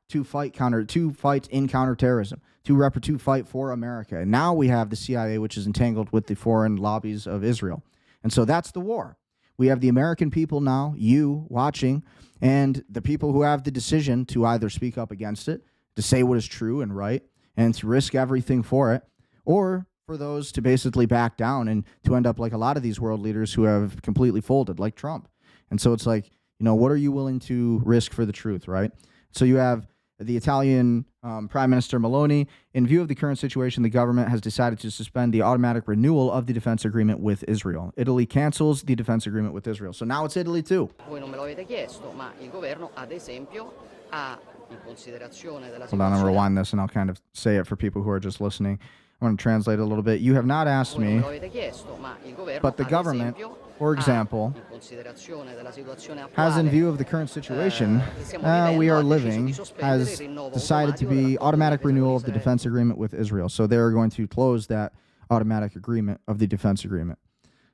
to fight in counterterrorism, to fight for America. And now we have the CIA, which is entangled with the foreign lobbies of Israel. And so that's the war. We have the American people now, you watching, and the people who have the decision to either speak up against it, to say what is true and right, and to risk everything for it, or for those to basically back down and to end up like a lot of these world leaders who have completely folded, like Trump. And so it's like, what are you willing to risk for the truth, right? So you have the Italian Prime Minister Meloni. In view of the current situation, the government has decided to suspend the automatic renewal of the defense agreement with Israel. Italy cancels the defense agreement with Israel. So now it's Italy too. Voi non me lo avete chiesto, ma il governo, ad esempio, ha in considerazione della Hold on, I'll rewind this and I'll kind of say it for people who are just listening. I want to translate a little bit. You have not asked Voi non me, me lo avete chiesto, ma il governo, but the ad government, esempio, for example, in considerazione della situazione has in attuale, view of the current situation che stiamo vivendo, we are ha deciso living, di sospendere il has rinnovo decided to automatico be dell'accordo di automatic difesa con renewal of the Israele. defense agreement with Israel. So they're going to close that automatic agreement of the defense agreement.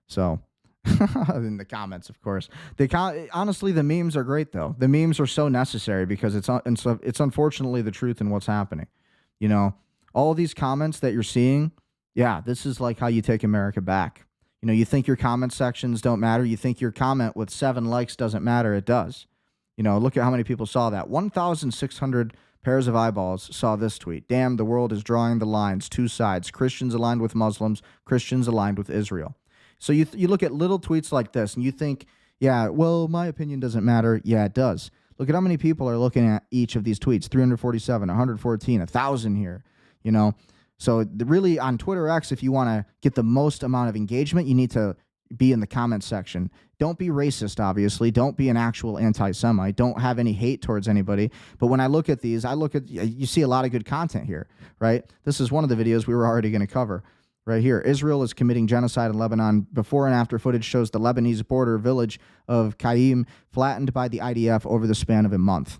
So, in the comments, of course, honestly, the memes are great though. The memes are so necessary because it's unfortunately the truth in what's happening. You know, all these comments that you're seeing, yeah, this is like how you take America back. You know, you think your comment sections don't matter. You think your comment with 7 likes doesn't matter. It does. You know, look at how many people saw that. 1,600 pairs of eyeballs saw this tweet. Damn, the world is drawing the lines, 2 sides. Christians aligned with Muslims, Christians aligned with Israel. So you look at little tweets like this and you think, yeah, well, my opinion doesn't matter. Yeah, it does. Look at how many people are looking at each of these tweets. 347, 114, 1,000 here, you know. So really on Twitter X, if you want to get the most amount of engagement, you need to be in the comment section. Don't be racist, obviously. Don't be an actual anti-Semite. Don't have any hate towards anybody. But when I look at these, you see a lot of good content here, right? This is one of the videos we were already going to cover. Right here, Israel is committing genocide in Lebanon. Before and after footage shows the Lebanese border village of Qaim flattened by the IDF over the span of a month.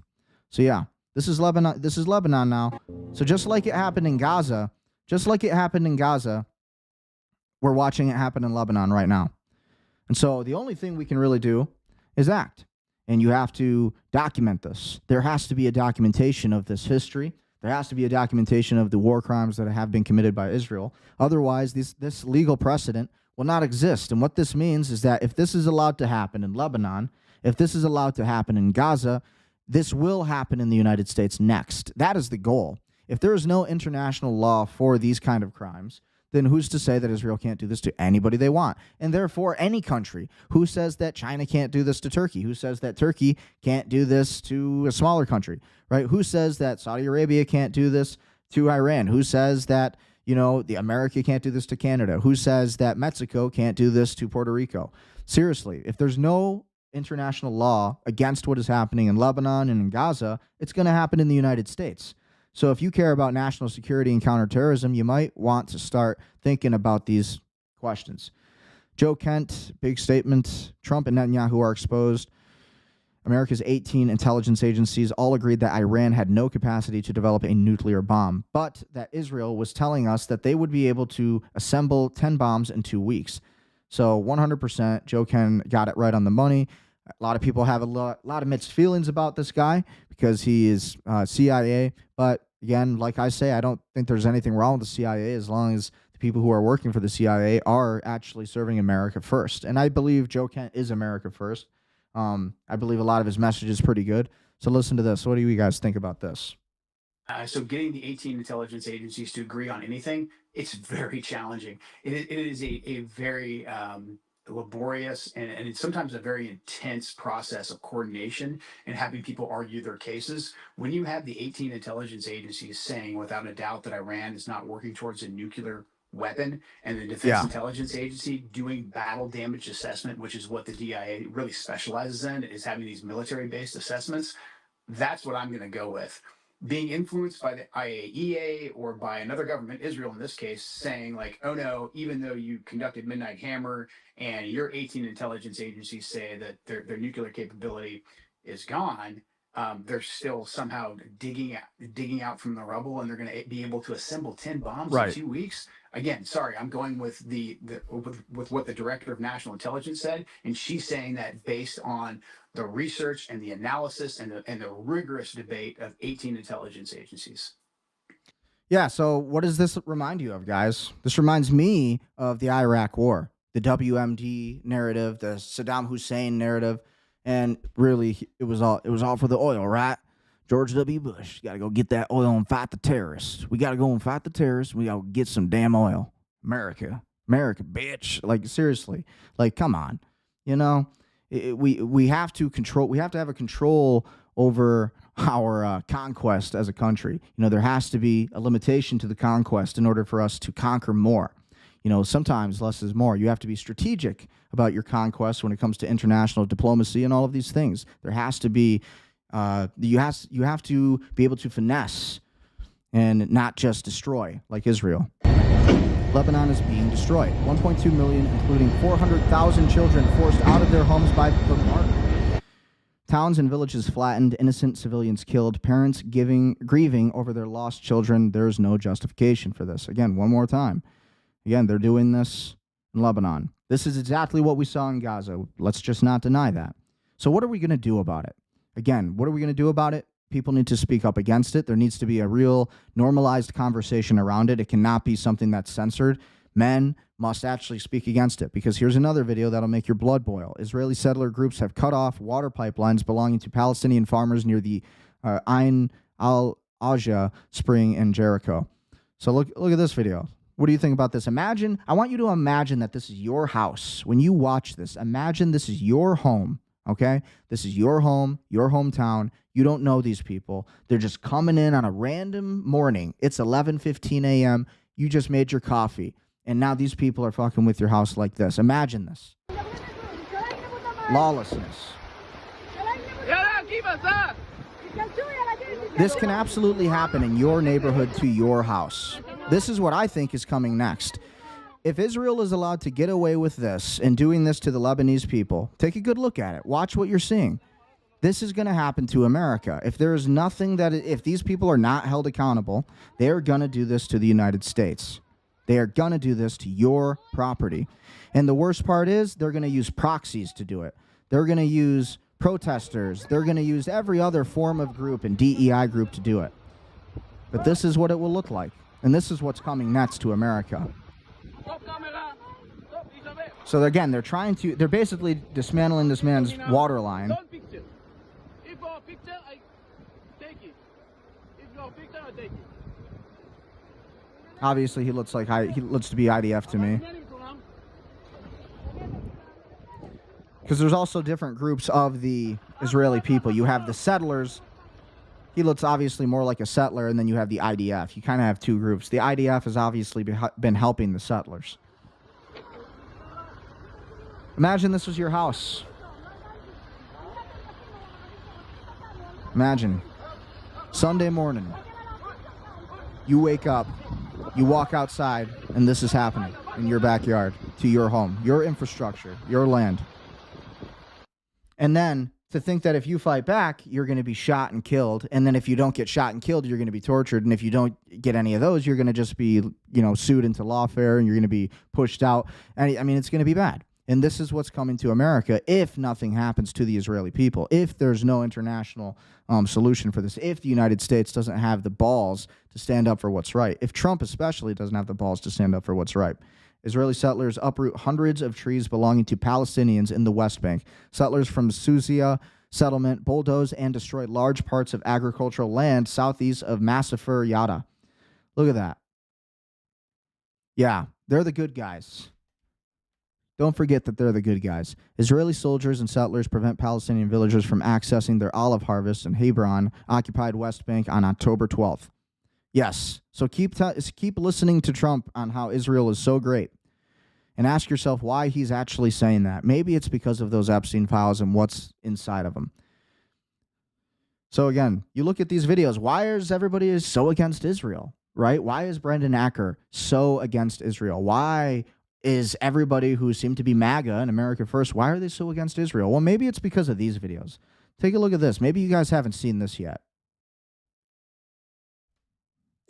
So yeah, this is Lebanon. This is Lebanon now. So just like it happened in Gaza, we're watching it happen in Lebanon right now. And so the only thing we can really do is act. And you have to document this. There has to be a documentation of this history. There has to be a documentation of the war crimes that have been committed by Israel. Otherwise, this legal precedent will not exist. And what this means is that if this is allowed to happen in Lebanon, if this is allowed to happen in Gaza, this will happen in the United States next. That is the goal. If there is no international law for these kind of crimes, then who's to say that Israel can't do this to anybody they want? And therefore, any country. Who says that China can't do this to Turkey? Who says that Turkey can't do this to a smaller country, right? Who says that Saudi Arabia can't do this to Iran? Who says that, you know, the America can't do this to Canada? Who says that Mexico can't do this to Puerto Rico? Seriously, if there's no international law against what is happening in Lebanon and in Gaza, it's going to happen in the United States. So if you care about national security and counterterrorism, you might want to start thinking about these questions. Joe Kent, big statement. Trump and Netanyahu are exposed. America's 18 intelligence agencies all agreed that Iran had no capacity to develop a nuclear bomb, but that Israel was telling us that they would be able to assemble 10 bombs in 2 weeks. So 100%, Joe Kent got it right on the money. A lot of people have a lot of mixed feelings about this guy because he is CIA. But again, like I say, I don't think there's anything wrong with the CIA as long as the people who are working for the CIA are actually serving America first. And I believe Joe Kent is America first. I believe a lot of his message is pretty good. So listen to this. What do you guys think about this? So getting the 18 intelligence agencies to agree on anything, it's very challenging. It is a very laborious and it's sometimes a very intense process of coordination and having people argue their cases. When you have the 18 intelligence agencies saying without a doubt that Iran is not working towards a nuclear weapon, and the Defense Intelligence Agency doing battle damage assessment, which is what the DIA really specializes in, is having these military-based assessments, that's what I'm going to go with. Being influenced by the IAEA or by another government, Israel in this case, saying like, oh no, even though you conducted Midnight Hammer and your 18 intelligence agencies say that their nuclear capability is gone, they're still somehow digging out from the rubble, and they're going to be able to assemble 10 bombs in 2 weeks. Again, sorry, I'm going with with what the director of national intelligence said, and she's saying that based on the research and the analysis and the rigorous debate of 18 intelligence agencies. Yeah, so what does this remind you of, guys? This reminds me of the Iraq War, the WMD narrative, the Saddam Hussein narrative, and really it was all for the oil, right? George W. Bush, got to go get that oil and fight the terrorists. We got to go and fight the terrorists. We got to get some damn oil. America, bitch. Like, seriously. Like, come on. You know, we have to control. We have to have a control over our conquest as a country. You know, there has to be a limitation to the conquest in order for us to conquer more. You know, sometimes less is more. You have to be strategic about your conquest when it comes to international diplomacy and all of these things. There has to be you have to be able to finesse and not just destroy like Israel. Lebanon is being destroyed. 1.2 million, including 400,000 children forced out of their homes by bombardment. Towns and villages flattened, innocent civilians killed, parents grieving over their lost children. There's no justification for this. Again, one more time. Again, they're doing this in Lebanon. This is exactly what we saw in Gaza. Let's just not deny that. So what are we going to do about it? Again, what are we going to do about it? People need to speak up against it. There needs to be a real normalized conversation around it. It cannot be something that's censored. Men must actually speak against it, because here's another video that'll make your blood boil. Israeli settler groups have cut off water pipelines belonging to Palestinian farmers near the Ain al-Ajah spring in Jericho. So look at this video. What do you think about this? I want you to imagine that this is your house. When you watch this, imagine this is your home, okay? This is your home, your hometown. You don't know these people. They're just coming in on a random morning. It's 11:15 a.m. You just made your coffee. And now these people are fucking with your house like this. Imagine this. Lawlessness. This can absolutely happen in your neighborhood to your house. This is what I think is coming next. If Israel is allowed to get away with this and doing this to the Lebanese people, take a good look at it. Watch what you're seeing. This is going to happen to America. If there is nothing if these people are not held accountable, they're going to do this to the United States. They are going to do this to your property. And the worst part is they're going to use proxies to do it. They're going to use protesters. They're going to use every other form of group and DEI group to do it. But this is what it will look like. And this is what's coming next to America. So again, they're basically dismantling this man's water line. Obviously, he looks to be IDF to me. Because there's also different groups of the Israeli people. You have the settlers. He looks obviously more like a settler, and then you have the IDF. You kind of have two groups. The IDF has obviously been helping the settlers. Imagine this was your house. Imagine. Sunday morning. You wake up. You walk outside, and this is happening in your backyard, to your home, your infrastructure, your land. And then to think that if you fight back, you're going to be shot and killed. And then if you don't get shot and killed, you're going to be tortured. And if you don't get any of those, you're going to just be, sued into lawfare, and you're going to be pushed out. And I mean, it's going to be bad. And this is what's coming to America if nothing happens to the Israeli people, if there's no international solution for this, if the United States doesn't have the balls to stand up for what's right, if Trump especially doesn't have the balls to stand up for what's right. Israeli settlers uproot hundreds of trees belonging to Palestinians in the West Bank. Settlers from Susia settlement bulldoze and destroy large parts of agricultural land southeast of Massafir Yada. Look at that. Yeah, they're the good guys. Don't forget that they're the good guys. Israeli soldiers and settlers prevent Palestinian villagers from accessing their olive harvest in Hebron, occupied West Bank, on October 12th. Yes, so keep listening to Trump on how Israel is so great. And ask yourself why he's actually saying that. Maybe it's because of those Epstein files and what's inside of them. So again, you look at these videos. Why is everybody so against Israel, right? Why is Brendan Acker so against Israel? Why is everybody who seemed to be MAGA and America First, why are they so against Israel? Well, maybe it's because of these videos. Take a look at this. Maybe you guys haven't seen this yet.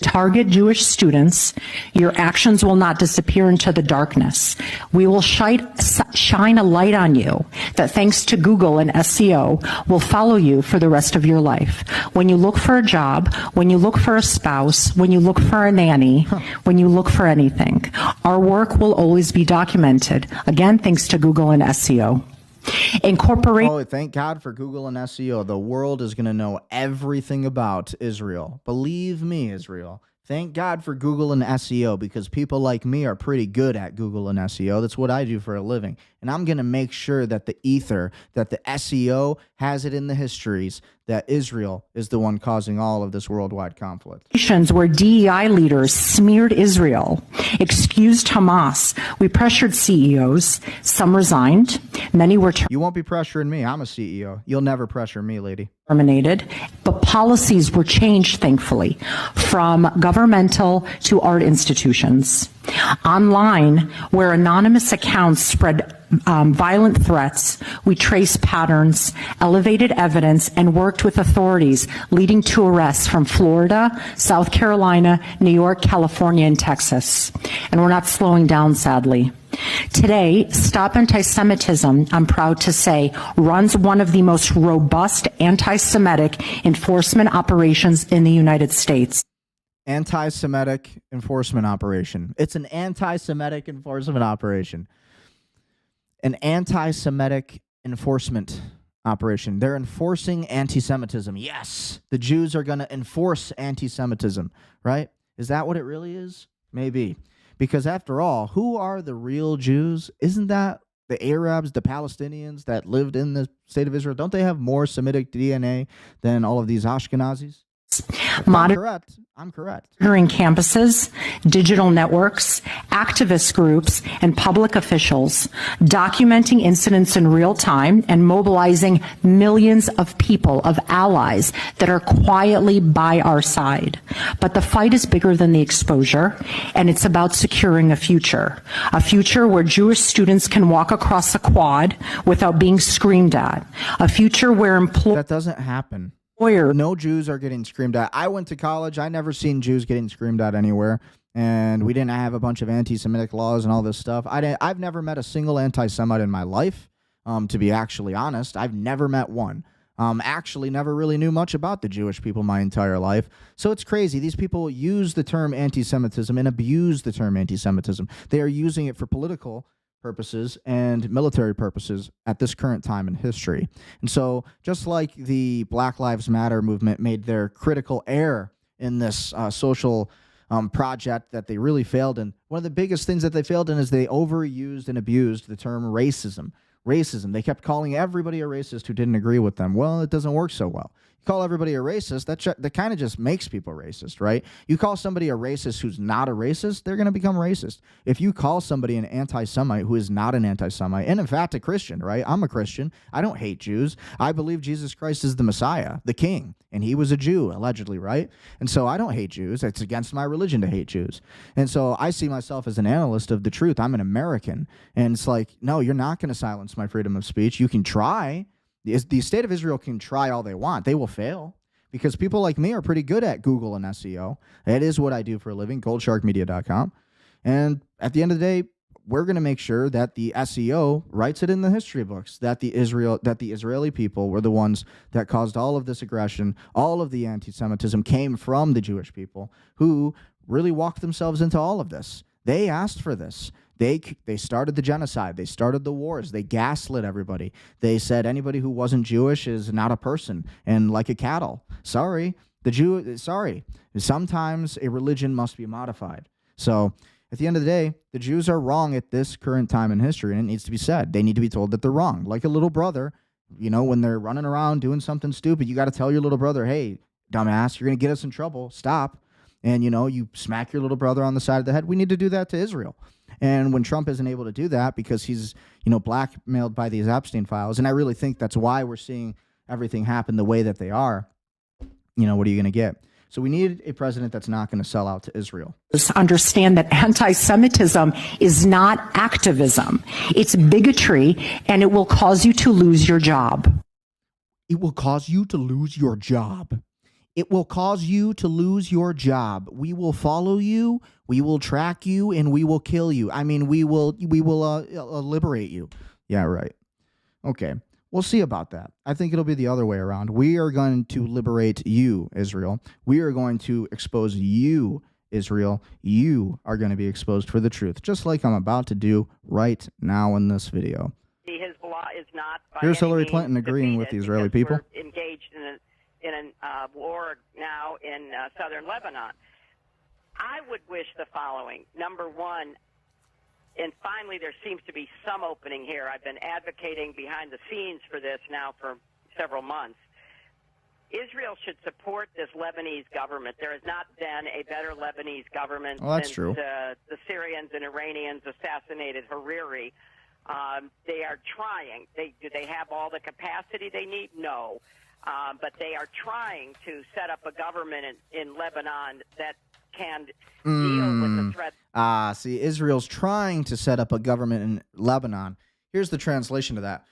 Target Jewish students, your actions will not disappear into the darkness. We will shine a light on you that, thanks to Google and SEO, will follow you for the rest of your life. When you look for a job, when you look for a spouse, when you look for a nanny, when you look for anything, our work will always be documented. Again, thanks to Google and SEO. Oh, thank God for Google and SEO. The world is going to know everything about Israel. Believe me, Israel. Thank God for Google and SEO, because people like me are pretty good at Google and SEO. That's what I do for a living. And I'm going to make sure that the ether, that the SEO has it in the histories that Israel is the one causing all of this worldwide conflict. Where DEI leaders smeared Israel, excused Hamas. We pressured CEOs. Some resigned. Many were You won't be pressuring me. I'm a CEO. You'll never pressure me, lady. terminated, but policies were changed, thankfully, from governmental to art institutions. Online, where anonymous accounts spread violent threats, we traced patterns, elevated evidence, and worked with authorities, leading to arrests from Florida, South Carolina, New York, California, and Texas. And we're not slowing down, sadly. Today, Stop Anti-Semitism, I'm proud to say, runs one of the most robust anti-Semitic enforcement operations in the United States. Anti-Semitic enforcement operation. It's an anti-Semitic enforcement operation. An anti-Semitic enforcement operation. They're enforcing anti-Semitism. Yes, the Jews are going to enforce anti-Semitism, right? Is that what it really is? Maybe. Because after all, who are the real Jews? Isn't that the Arabs, the Palestinians that lived in the state of Israel? Don't they have more Semitic DNA than all of these Ashkenazis? I'm correct. Monitoring campuses, digital networks, activist groups, and public officials, documenting incidents in real time and mobilizing millions of people, of allies that are quietly by our side. But the fight is bigger than the exposure, and it's about securing a future where Jewish students can walk across a quad without being screamed at, a future where That doesn't happen. No Jews are getting screamed at. I went to college. I never seen Jews getting screamed at anywhere. And we didn't have a bunch of anti-Semitic laws and all this stuff. I've never met a single anti-Semite in my life, to be actually honest. I've never met one. Actually never really knew much about the Jewish people my entire life. So it's crazy. These people use the term anti-Semitism and abuse the term anti-Semitism. They are using it for political purposes and military purposes at this current time in history. And so just like the Black Lives Matter movement made their critical error in this social project that they really failed in, one of the biggest things that they failed in is they overused and abused the term racism. They kept calling everybody a racist who didn't agree with them. Well, it doesn't work so well. You call everybody a racist, that kind of just makes people racist, right? You call somebody a racist who's not a racist, they're going to become racist. If you call somebody an anti-Semite who is not an anti-Semite, and in fact a Christian, right? I'm a Christian. I don't hate Jews. I believe Jesus Christ is the Messiah, the King, and he was a Jew, allegedly, right? And so I don't hate Jews. It's against my religion to hate Jews. And so I see myself as an analyst of the truth. I'm an American. And it's like, no, you're not going to silence my freedom of speech. You can try. The state of Israel can try all they want. They will fail because people like me are pretty good at Google and SEO. That is what I do for a living, goldsharkmedia.com. And at the end of the day, we're going to make sure that the SEO writes it in the history books, that the Israeli people were the ones that caused all of this aggression. All of the anti-Semitism came from the Jewish people who really walked themselves into all of this. They asked for this. They started the genocide. They started the wars. They gaslit everybody. They said anybody who wasn't Jewish is not a person and like a cattle. Sorry. Sometimes a religion must be modified. So at the end of the day, the Jews are wrong at this current time in history, and it needs to be said. They need to be told that they're wrong. Like a little brother, when they're running around doing something stupid, you got to tell your little brother, hey, dumbass, you're going to get us in trouble. Stop. And, you smack your little brother on the side of the head. We need to do that to Israel. And when Trump isn't able to do that because he's, blackmailed by these Epstein files, and I really think that's why we're seeing everything happen the way that they are, what are you going to get? So we need a president that's not going to sell out to Israel. Understand that anti-Semitism is not activism. It's bigotry, and it will cause you to lose your job. It will cause you to lose your job. It will cause you to lose your job. We will follow you, we will track you, and we will kill you. I mean, we will liberate you. Yeah, right. Okay, we'll see about that. I think it'll be the other way around. We are going to liberate you, Israel. We are going to expose you, Israel. You are going to be exposed for the truth, just like I'm about to do right now in this video. Hezbollah is not by Here's any Hillary means Clinton agreeing with the Israeli people. We're engaged in a war now in southern Lebanon. I would wish the following. Number one, and finally there seems to be some opening here. I've been advocating behind the scenes for this now for several months. Israel should support this Lebanese government. There has not been a better Lebanese government that's since true. The Syrians and Iranians assassinated Hariri. They are trying. Do they have all the capacity they need? No. But they are trying to set up a government in Lebanon that can deal with the threat. See, Israel's trying to set up a government in Lebanon. Here's the translation to that.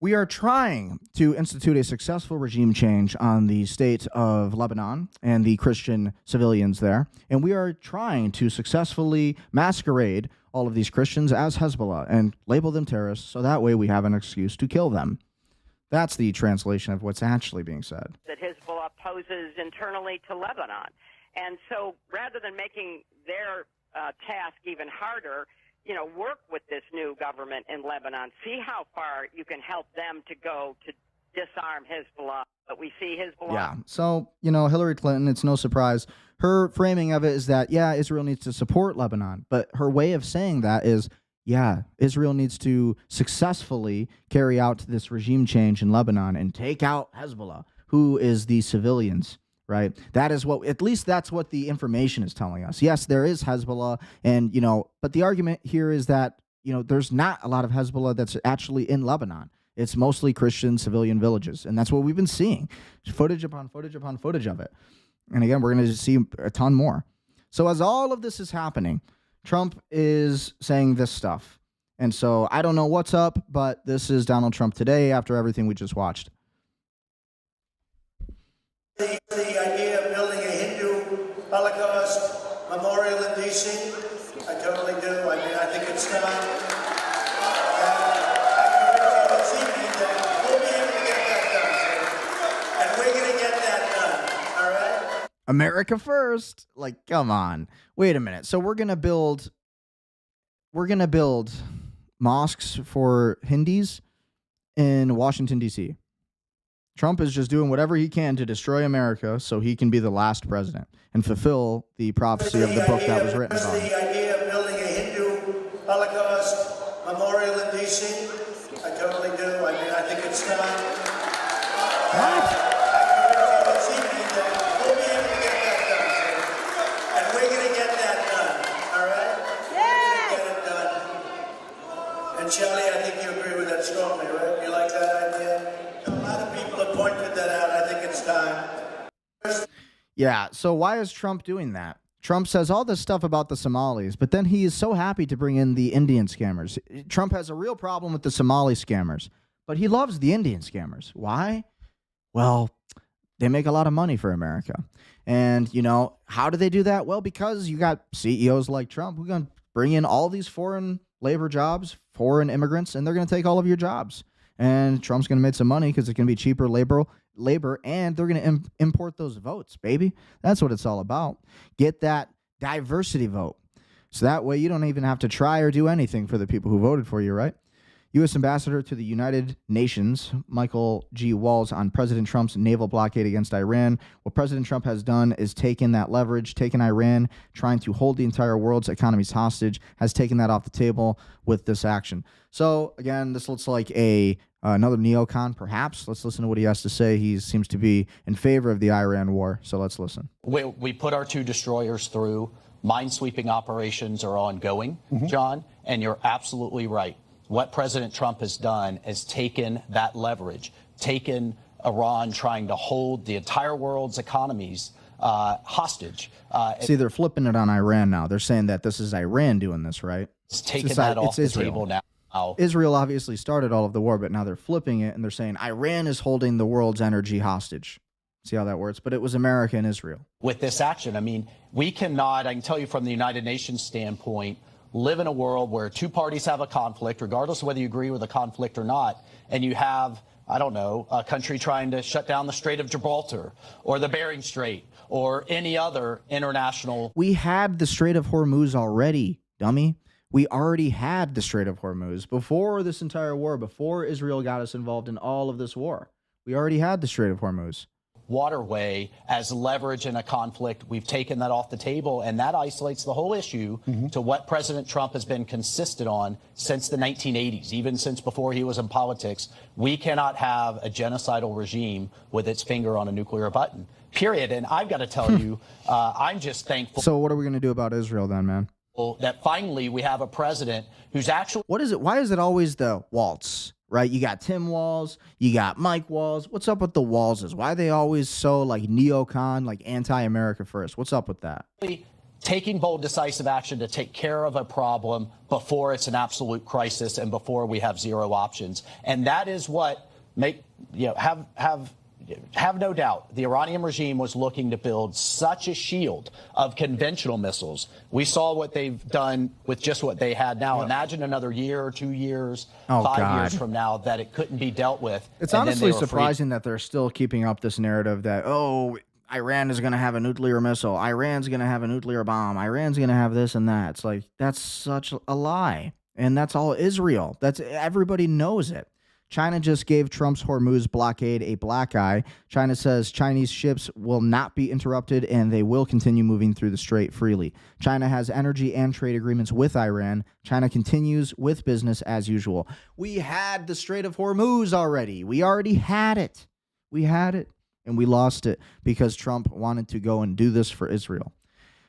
We are trying to institute a successful regime change on the state of Lebanon and the Christian civilians there. And we are trying to successfully masquerade all of these Christians as Hezbollah and label them terrorists, so that way we have an excuse to kill them. That's the translation of what's actually being said. That Hezbollah poses internally to Lebanon. And so rather than making their task even harder, work with this new government in Lebanon. See how far you can help them to go to disarm Hezbollah. But we see Hezbollah. Yeah. So, Hillary Clinton, it's no surprise. Her framing of it is that, Israel needs to support Lebanon. But her way of saying that is, Israel needs to successfully carry out this regime change in Lebanon and take out Hezbollah, who is the civilians. Right. That is at least that's what the information is telling us. Yes, there is Hezbollah. And, but the argument here is that, there's not a lot of Hezbollah that's actually in Lebanon. It's mostly Christian civilian villages. And that's what we've been seeing. Footage upon footage upon footage of it. And again, we're going to see a ton more. So as all of this is happening, Trump is saying this stuff. And so I don't know what's up, but this is Donald Trump today after everything we just watched. The idea of building a Hindu Holocaust memorial in D.C.? I totally do. I mean, I think it's time. I can this evening that we'll be able to get that done. And we're going to get that done. All right? America first. Like, come on. Wait a minute. So we're going to build mosques for Hindus in Washington, D.C. Trump is just doing whatever he can to destroy America so he can be the last president and fulfill the prophecy of the book that was written about him. The idea of building a Hindu Holocaust memorial in D.C.? I totally do. I mean, I think it's time. What? I can this evening that we'll be able to get that done. And we're going to get that done. All right? Yeah. We're going to get it done. And Charlie, I think you agree with that strongly, right? You like that idea? A lot of people have pointed that out. I think it's time. Yeah, so why is Trump doing that? Trump says all this stuff about the Somalis, but then he is so happy to bring in the Indian scammers. Trump has a real problem with the Somali scammers, but he loves the Indian scammers. Why? Well, they make a lot of money for America. And, how do they do that? Well, because you got CEOs like Trump who are going to bring in all these foreign labor jobs, foreign immigrants, and they're going to take all of your jobs. And Trump's going to make some money because it's going to be cheaper labor, and they're going to import those votes, baby. That's what it's all about. Get that diversity vote. So that way you don't even have to try or do anything for the people who voted for you, right? U.S. Ambassador to the United Nations, Michael G. Walls, on President Trump's naval blockade against Iran. What President Trump has done is taken that leverage, taken Iran, trying to hold the entire world's economies hostage, has taken that off the table with this action. So, again, this looks like another neocon, perhaps. Let's listen to what he has to say. He seems to be in favor of the Iran war, so let's listen. We put our 2 destroyers through. Minesweeping operations are ongoing, John, and you're absolutely right. What President Trump has done is taken that leverage, taken Iran trying to hold the entire world's economies hostage. See, they're flipping it on Iran now. They're saying that this is Iran doing this, right? It's taken that off the table now. Israel obviously started all of the war, but now they're flipping it and they're saying Iran is holding the world's energy hostage. See how that works? But it was America and Israel. With this action, I mean, we cannot, I can tell you from the United Nations standpoint, live in a world where 2 parties have a conflict, regardless of whether you agree with the conflict or not, and you have, I don't know, a country trying to shut down the Strait of Gibraltar or the Bering Strait or any other international. We had the Strait of Hormuz already, dummy. We already had the Strait of Hormuz before this entire war, before Israel got us involved in all of this war. We already had the Strait of Hormuz. Waterway as leverage in a conflict. We've taken that off the table, and that isolates the whole issue to what President Trump has been consistent on since the 1980s, even since before he was in politics. We cannot have a genocidal regime with its finger on a nuclear button, period. And I've got to tell you, I'm just thankful. So what are we going to do about Israel then, man? that finally we have a president who's actually. What is it? Why is it always the Waltz, right? You got Tim Walz, you got Mike Walz. What's up with the Walzes? Why are they always so like neocon, like anti-America first? What's up with that? Taking bold, decisive action to take care of a problem before it's an absolute crisis and before we have zero options. And that is what have no doubt the Iranian regime was looking to build such a shield of conventional missiles. We saw what they've done with just what they had now. Imagine another year or 2 years, 5 years from now that it couldn't be dealt with. It's honestly surprising that they're still keeping up this narrative that, oh, Iran is going to have a nuclear missile. Iran's going to have a nuclear bomb. Iran's going to have this and that. It's like, that's such a lie. And that's all Israel. Everybody knows it. China just gave Trump's Hormuz blockade a black eye. China says Chinese ships will not be interrupted and they will continue moving through the strait freely. China has energy and trade agreements with Iran. China continues with business as usual. We had the Strait of Hormuz already. We already had it. We had it and we lost it because Trump wanted to go and do this for Israel.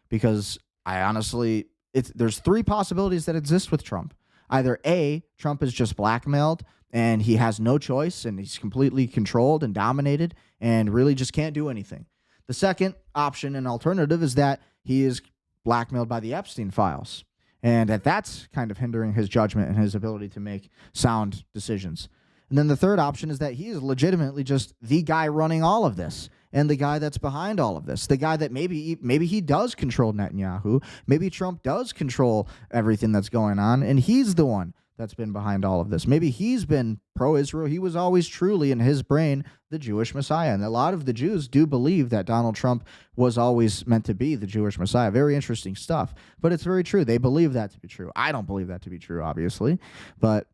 Because there's three possibilities that exist with Trump. Either A, Trump is just blackmailed and he has no choice and he's completely controlled and dominated and really just can't do anything. The second option and alternative is that he is blackmailed by the Epstein files and that's kind of hindering his judgment and his ability to make sound decisions. And then the third option is that he is legitimately just the guy running all of this and the guy that's behind all of this, the guy that maybe he does control Netanyahu, maybe Trump does control everything that's going on and he's the one that's been behind all of this. Maybe he's been pro-Israel. He was always truly, in his brain, the Jewish Messiah. And a lot of the Jews do believe that Donald Trump was always meant to be the Jewish Messiah. Very interesting stuff. But it's very true. They believe that to be true. I don't believe that to be true, obviously. But,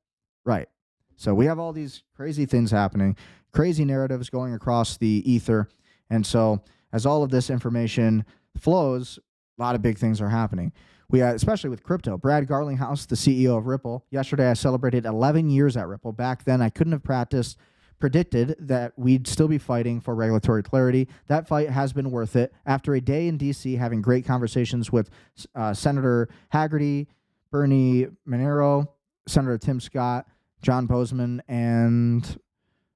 right. So we have all these crazy things happening, crazy narratives going across the ether. And so as all of this information flows, a lot of big things are happening. Especially with crypto. Brad Garlinghouse, the CEO of Ripple. Yesterday, I celebrated 11 years at Ripple. Back then, I couldn't have predicted that we'd still be fighting for regulatory clarity. That fight has been worth it. After a day in D.C. having great conversations with Senator Haggerty, Bernie Monero, Senator Tim Scott, John Bozeman, and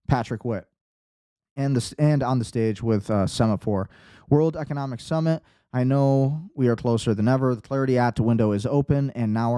Patrick Witt. And on the stage with Semaphore. World Economic Summit. I know we are closer than ever. The Clarity Act window is open, and now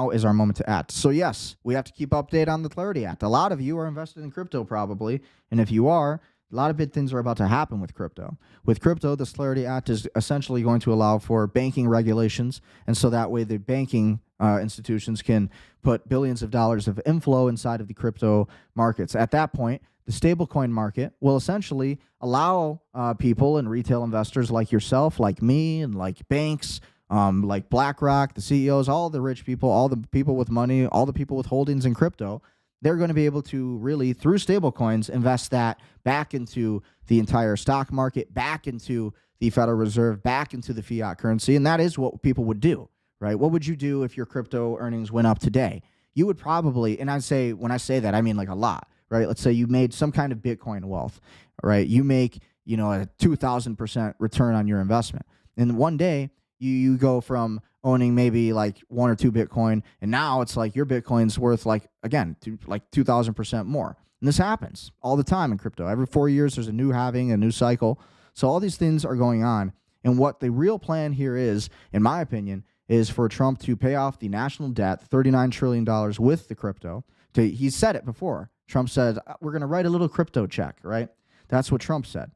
is our moment to act. So yes, we have to keep update on the Clarity Act. A lot of you are invested in crypto probably, and if you are, a lot of big things are about to happen with crypto. With crypto, this Clarity Act is essentially going to allow for banking regulations, and so that way the banking institutions can put billions of dollars of inflow inside of the crypto markets. At that point, the stablecoin market will essentially allow people and retail investors like yourself, like me, and like banks, like BlackRock, the CEOs, all the rich people, all the people with money, all the people with holdings in crypto, they're going to be able to really, through stablecoins, invest that back into the entire stock market, back into the Federal Reserve, back into the fiat currency. And that is what people would do, right? What would you do if your crypto earnings went up today? You would probably, and when I say that, I mean like a lot. Right? Let's say you made some kind of Bitcoin wealth, right? You make, a 2,000% return on your investment. And one day you go from owning maybe like 1 or 2 Bitcoin, and now it's like your Bitcoin's worth like 2,000% more. And this happens all the time in crypto. Every 4 years, there's a new cycle. So all these things are going on. And what the real plan here is, in my opinion, is for Trump to pay off the national debt, $39 trillion with the crypto. He said it before. Trump said, we're going to write a little crypto check, right? That's what Trump said.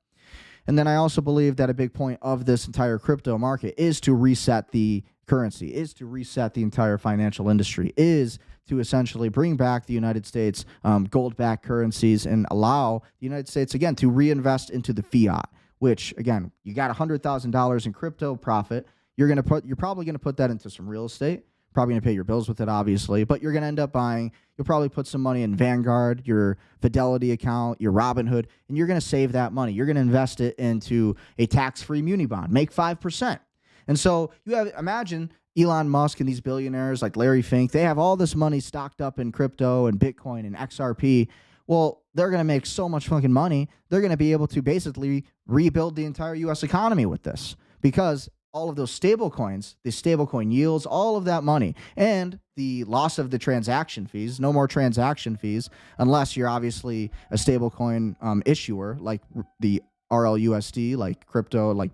And then I also believe that a big point of this entire crypto market is to reset the currency, is to reset the entire financial industry, is to essentially bring back the United States gold-backed currencies and allow the United States, again, to reinvest into the fiat, which, again, you got $100,000 in crypto profit. You're probably going to put that into some real estate. Probably going to pay your bills with it, obviously, but you're going to end up you'll probably put some money in Vanguard, your Fidelity account, your Robinhood, and you're going to save that money. You're going to invest it into a tax-free muni bond, make 5%. And so imagine Elon Musk and these billionaires like Larry Fink, they have all this money stocked up in crypto and Bitcoin and XRP. Well, they're going to make so much fucking money. They're going to be able to basically rebuild the entire U.S. economy with this because all of those stable coins, the stablecoin yields, all of that money, and the loss of the transaction fees. No more transaction fees unless you're obviously a stablecoin issuer, like the RLUSD, like crypto, like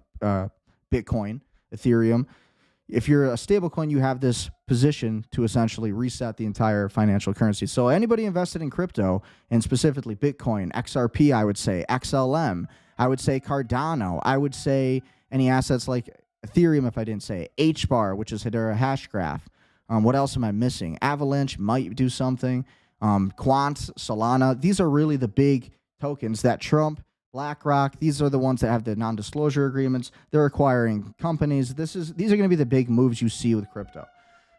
Bitcoin, Ethereum. If you're a stablecoin, you have this position to essentially reset the entire financial currency. So anybody invested in crypto, and specifically Bitcoin, XRP, I would say, XLM, I would say Cardano, I would say any assets like Ethereum, if I didn't say HBAR, which is Hedera Hashgraph. What else am I missing? Avalanche might do something. Quant, Solana. These are really the big tokens that Trump, BlackRock, these are the ones that have the non-disclosure agreements. They're acquiring companies. These are going to be the big moves you see with crypto.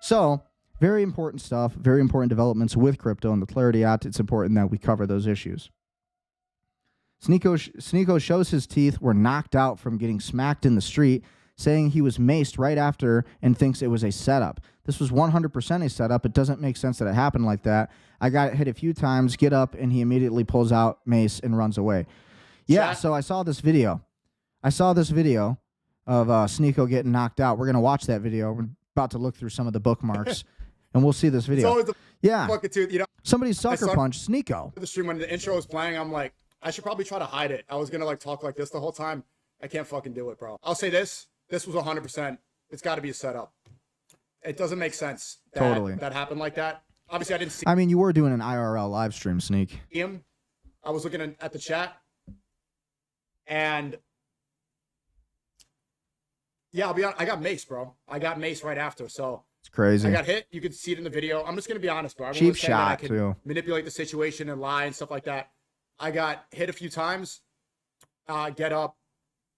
So very important stuff, very important developments with crypto and the Clarity Act. It's important that we cover those issues. Sneeko shows his teeth were knocked out from getting smacked in the street, saying he was maced right after and thinks it was a setup. This was 100% a setup. It doesn't make sense that it happened like that. I got hit a few times, get up, and he immediately pulls out mace and runs away. Yeah, so I saw this video. of Sneeko getting knocked out. We're going to watch that video. We're about to look through some of the bookmarks, and we'll see this video. It's always fucking tooth, you know. Somebody sucker punched Sneeko. The stream when the intro was playing, I'm like, I should probably try to hide it. I was going to like talk like this the whole time. I can't fucking do it, bro. I'll say this. This was 100%. It's got to be a setup. It doesn't make sense that that happened like that. Obviously, I didn't see I mean, you were doing an IRL live stream, Sneak. him. I was looking at the chat. And yeah, I'll be honest, I got maced, bro. I got maced right after. So it's crazy. I got hit. You can see it in the video. I'm just going to be honest, bro. Cheap shot, I can manipulate the situation and lie and stuff like that. I got hit a few times, get up,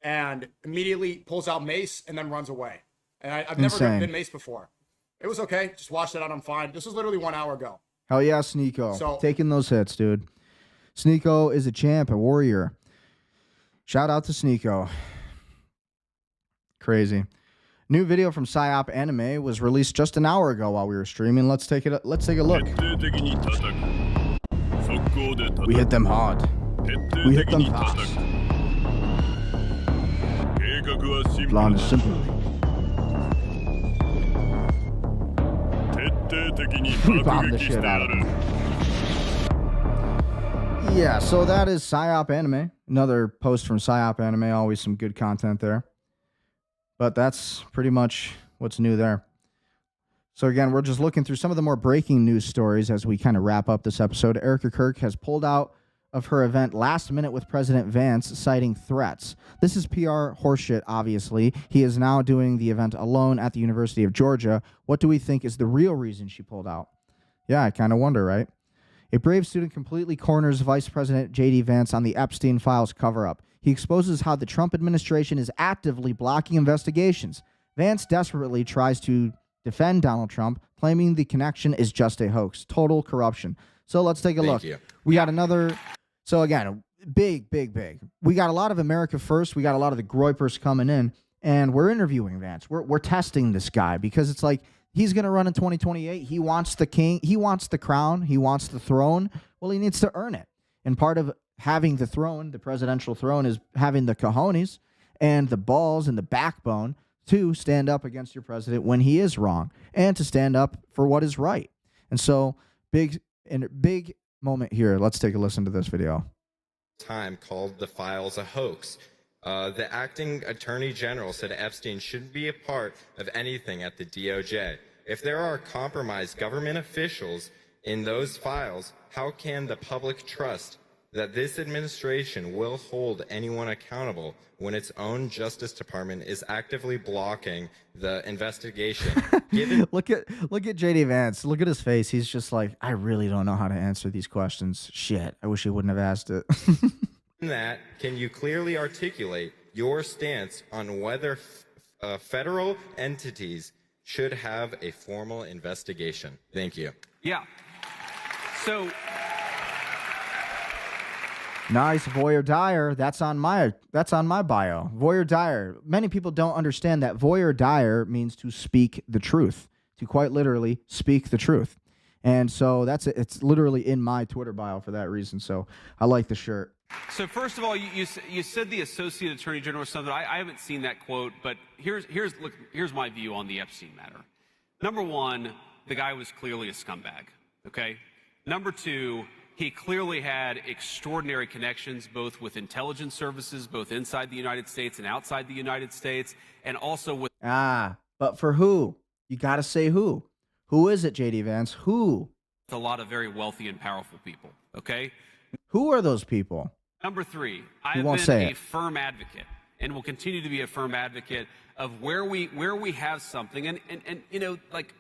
and immediately pulls out mace and then runs away. And I've never been maced before. It was okay. Just washed it out. I'm fine. This was literally 1 hour ago. Hell yeah, Sneeko. So, taking those hits, dude. Sneeko is a champ, a warrior. Shout out to Sneeko. Crazy. New video from PsyOp Anime was released just an hour ago while we were streaming. Let's take a look. We hit them hard. We hit them fast. Plan is simple. We bombed the shit out of them. Yeah, so that is PsyOp Anime. Another post from PsyOp Anime. Always some good content there. But that's pretty much what's new there. So again, we're just looking through some of the more breaking news stories as we kind of wrap up this episode. Erica Kirk has pulled out of her event last minute with President Vance, citing threats. This is PR horseshit, obviously. He is now doing the event alone at the University of Georgia. What do we think is the real reason she pulled out? Yeah, I kind of wonder, right? A brave student completely corners Vice President J.D. Vance on the Epstein files cover-up. He exposes how the Trump administration is actively blocking investigations. Vance desperately tries to defend Donald Trump, claiming the connection is just a hoax. Total corruption. So let's take a look. We got another... So again, big. We got a lot of America First. We got a lot of the Groypers coming in, and we're interviewing Vance. We're testing this guy because it's like he's going to run in 2028. He wants the king. He wants the crown. He wants the throne. Well, he needs to earn it. And part of having the throne, the presidential throne, is having the cojones and the balls and the backbone to stand up against your president when he is wrong and to stand up for what is right. And so big moment here. Let's take a listen to this video. Time called the files a hoax. The acting attorney general said Epstein shouldn't be a part of anything at the DOJ. If there are compromised government officials in those files, how can the public trust that this administration will hold anyone accountable when its own Justice Department is actively blocking the investigation? Look at JD Vance. Look at his face. He's just like, I really don't know how to answer these questions. Shit, I wish he wouldn't have asked it. In that, can you clearly articulate your stance on whether federal entities should have a formal investigation? Thank you. Yeah. So... Nice, Voyeur Dyer. That's on my bio. Voyeur Dyer. Many people don't understand that Voyeur Dyer means to speak the truth, to quite literally speak the truth. And so it's literally in my Twitter bio for that reason. So I like the shirt. So first of all, you said the Associate Attorney General or something. I haven't seen that quote, but here's my view on the Epstein matter. Number one, the guy was clearly a scumbag. Okay. Number two, he clearly had extraordinary connections, both with intelligence services, both inside the United States and outside the United States, and also with but for who? You got to say who. Who is it, JD Vance? Who? a lot of very wealthy and powerful people. Okay. Who are those people? Number three, You I've won't been say a it. firm advocate and will continue to be a firm advocate of where we have something, and you know, like,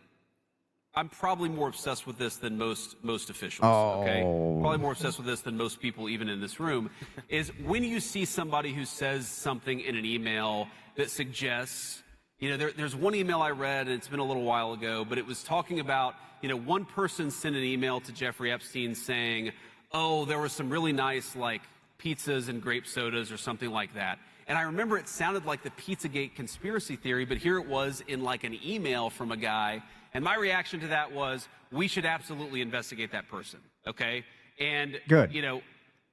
I'm probably more obsessed with this than most officials. Okay, probably more obsessed with this than most people even in this room. Is when you see somebody who says something in an email that suggests, you know, there's one email I read, and it's been a little while ago, but it was talking about, you know, one person sent an email to Jeffrey Epstein saying, oh, there was some really nice, like, pizzas and grape sodas or something like that. And I remember it sounded like the Pizzagate conspiracy theory, but here it was in like an email from a guy. And my reaction to that was, we should absolutely investigate that person, okay? And, Good. you know,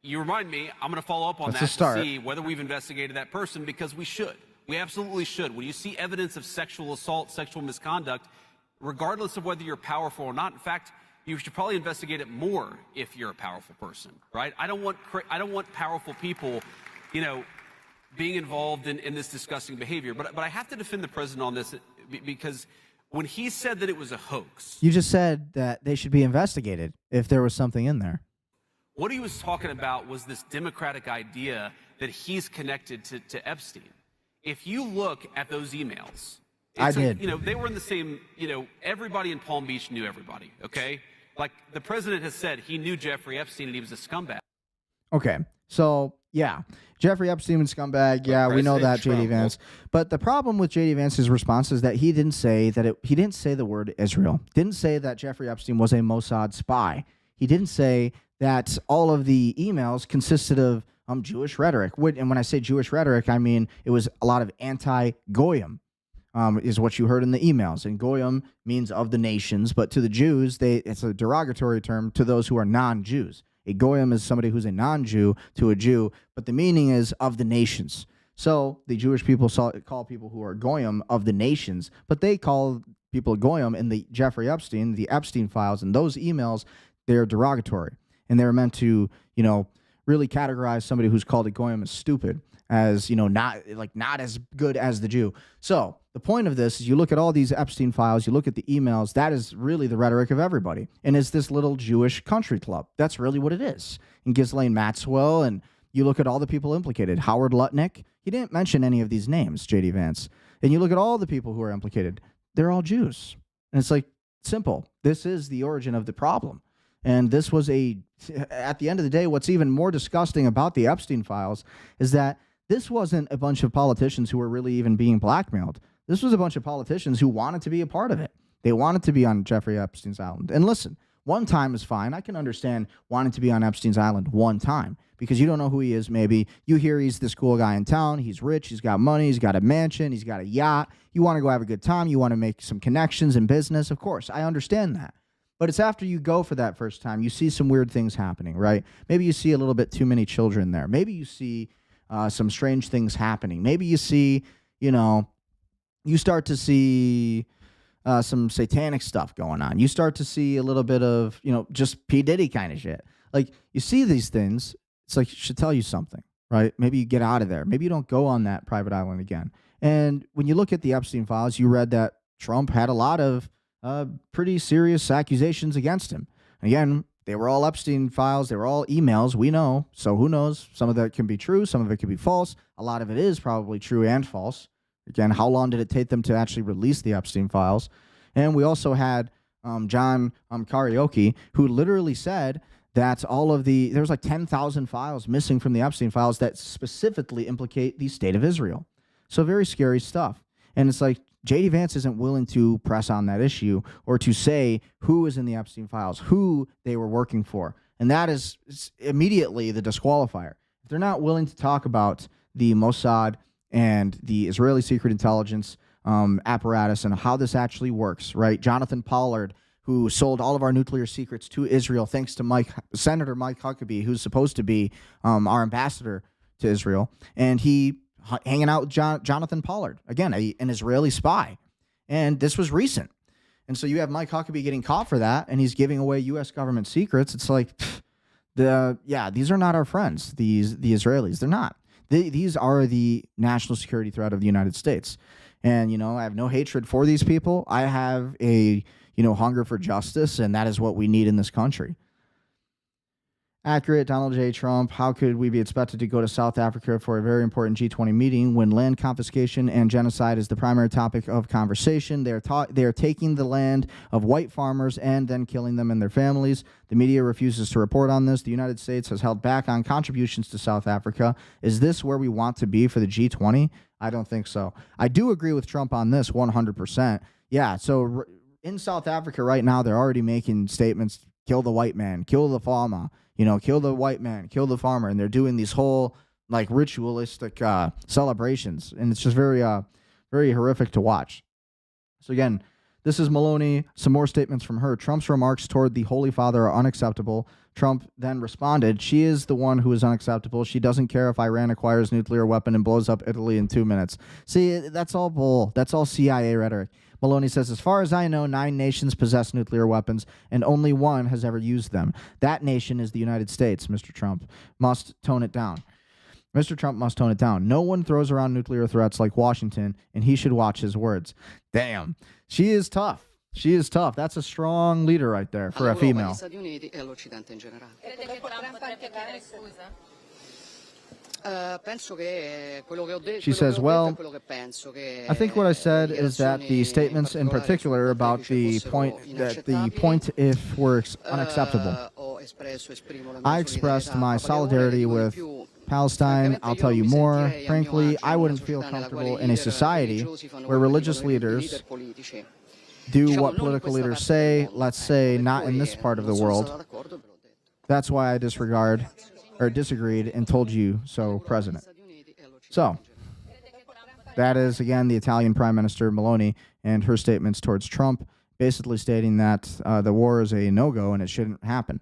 you remind me, I'm going to follow up on That's a that start. to see whether we've investigated that person, because we should. We absolutely should. When you see evidence of sexual assault, sexual misconduct, regardless of whether you're powerful or not, in fact, you should probably investigate it more if you're a powerful person, right? I don't want powerful people, you know, being involved in this disgusting behavior. But I have to defend the president on this, because when he said that it was a hoax, You just said that they should be investigated if there was something in there. what he was talking about was this democratic idea that he's connected to Epstein. If you look at those emails, I it's like, did. you know, they were in the same, you know, everybody in Palm Beach knew everybody, okay? Like, the president has said he knew Jeffrey Epstein and he was a scumbag. Okay, so yeah, Jeffrey Epstein and scumbag. Yeah, we know that, President JD Trump Vance. But the problem with JD Vance's response is that he didn't say that he didn't say the word Israel. Didn't say that Jeffrey Epstein was a Mossad spy. He didn't say that all of the emails consisted of Jewish rhetoric. And when I say Jewish rhetoric, I mean it was a lot of anti-goyim. Is what you heard in the emails. And goyim means of the nations, but to the Jews, it's a derogatory term to those who are non-Jews. A goyim is somebody who's a non-Jew to a Jew, but the meaning is of the nations. So the Jewish people call people who are goyim of the nations, but they call people goyim in the Jeffrey Epstein, the Epstein files, and those emails, they're derogatory. And they're meant to, you know, really categorize somebody who's called a goyim as stupid, as, you know, not as good as the Jew. So the point of this is, you look at all these Epstein files, you look at the emails, that is really the rhetoric of everybody. And it's this little Jewish country club. That's really what it is. And Ghislaine Maxwell, and you look at all the people implicated. Howard Lutnick, he didn't mention any of these names, JD Vance. And you look at all the people who are implicated, they're all Jews. And it's like, simple. This is the origin of the problem. And this was at the end of the day, what's even more disgusting about the Epstein files is that this wasn't a bunch of politicians who were really even being blackmailed. This was a bunch of politicians who wanted to be a part of it. They wanted to be on Jeffrey Epstein's island. And listen, one time is fine. I can understand wanting to be on Epstein's island one time, because you don't know who he is. Maybe you hear he's this cool guy in town. He's rich. He's got money. He's got a mansion. He's got a yacht. You want to go have a good time. You want to make some connections in business. Of course, I understand that. But it's after you go for that first time, you see some weird things happening, right? Maybe you see a little bit too many children there. Maybe you see some strange things happening. Maybe you see, you know, you start to see some satanic stuff going on. You start to see a little bit of, you know, just P. Diddy kind of shit. Like, you see these things, it's like, it should tell you something, right? Maybe you get out of there. Maybe you don't go on that private island again. And when you look at the Epstein files, you read that Trump had a lot of pretty serious accusations against him. Again, they were all Epstein files. They were all emails. We know. So who knows? Some of that can be true. Some of it can be false. A lot of it is probably true and false. Again, how long did it take them to actually release the Epstein files? And we also had John Karaoke, who literally said that there was like 10,000 files missing from the Epstein files that specifically implicate the state of Israel. So very scary stuff. And it's like, JD Vance isn't willing to press on that issue or to say who is in the Epstein files, who they were working for. And that is immediately the disqualifier. If they're not willing to talk about the Mossad and the Israeli secret intelligence apparatus and how this actually works, right? Jonathan Pollard, who sold all of our nuclear secrets to Israel, thanks to Senator Mike Huckabee, who's supposed to be our ambassador to Israel, and he hanging out with Jonathan Pollard, again, an Israeli spy. And this was recent. And so you have Mike Huckabee getting caught for that, and he's giving away U.S. government secrets. It's like, these are not our friends, the Israelis. They're not. These are the national security threat of the United States. And, I have no hatred for these people. I have a, hunger for justice, and that is what we need in this country. Accurate, Donald J. Trump. How could we be expected to go to South Africa for a very important G20 meeting when land confiscation and genocide is the primary topic of conversation? They are taking the land of white farmers and then killing them and their families. The media refuses to report on this. The United States has held back on contributions to South Africa. Is this where we want to be for the G20? I don't think so. I do agree with Trump on this 100%. Yeah, so in South Africa right now, they're already making statements, kill the white man, kill the farmer. Kill the white man, kill the farmer. And they're doing these whole ritualistic celebrations. And it's just very, very horrific to watch. So again, this is Maloney. Some more statements from her. Trump's remarks toward the Holy Father are unacceptable. Trump then responded, she is the one who is unacceptable. She doesn't care if Iran acquires a nuclear weapon and blows up Italy in 2 minutes. See, that's all bull. That's all CIA rhetoric. Maloney says, as far as I know, 9 nations possess nuclear weapons, and only one has ever used them. That nation is the United States. Mr. Trump must tone it down. Mr. Trump must tone it down. No one throws around nuclear threats like Washington, and he should watch his words. Damn. She is tough. She is tough. That's a strong leader right there for a female. She says, well, I think what I said is that the statements in particular about the point if were unacceptable. I expressed my solidarity with Palestine. I'll tell you more. Frankly, I wouldn't feel comfortable in a society where religious leaders do what political leaders say, let's say, not in this part of the world. That's why I disagreed and told you so, President. So, that is, again, the Italian Prime Minister Meloni and her statements towards Trump, basically stating that the war is a no-go and it shouldn't happen.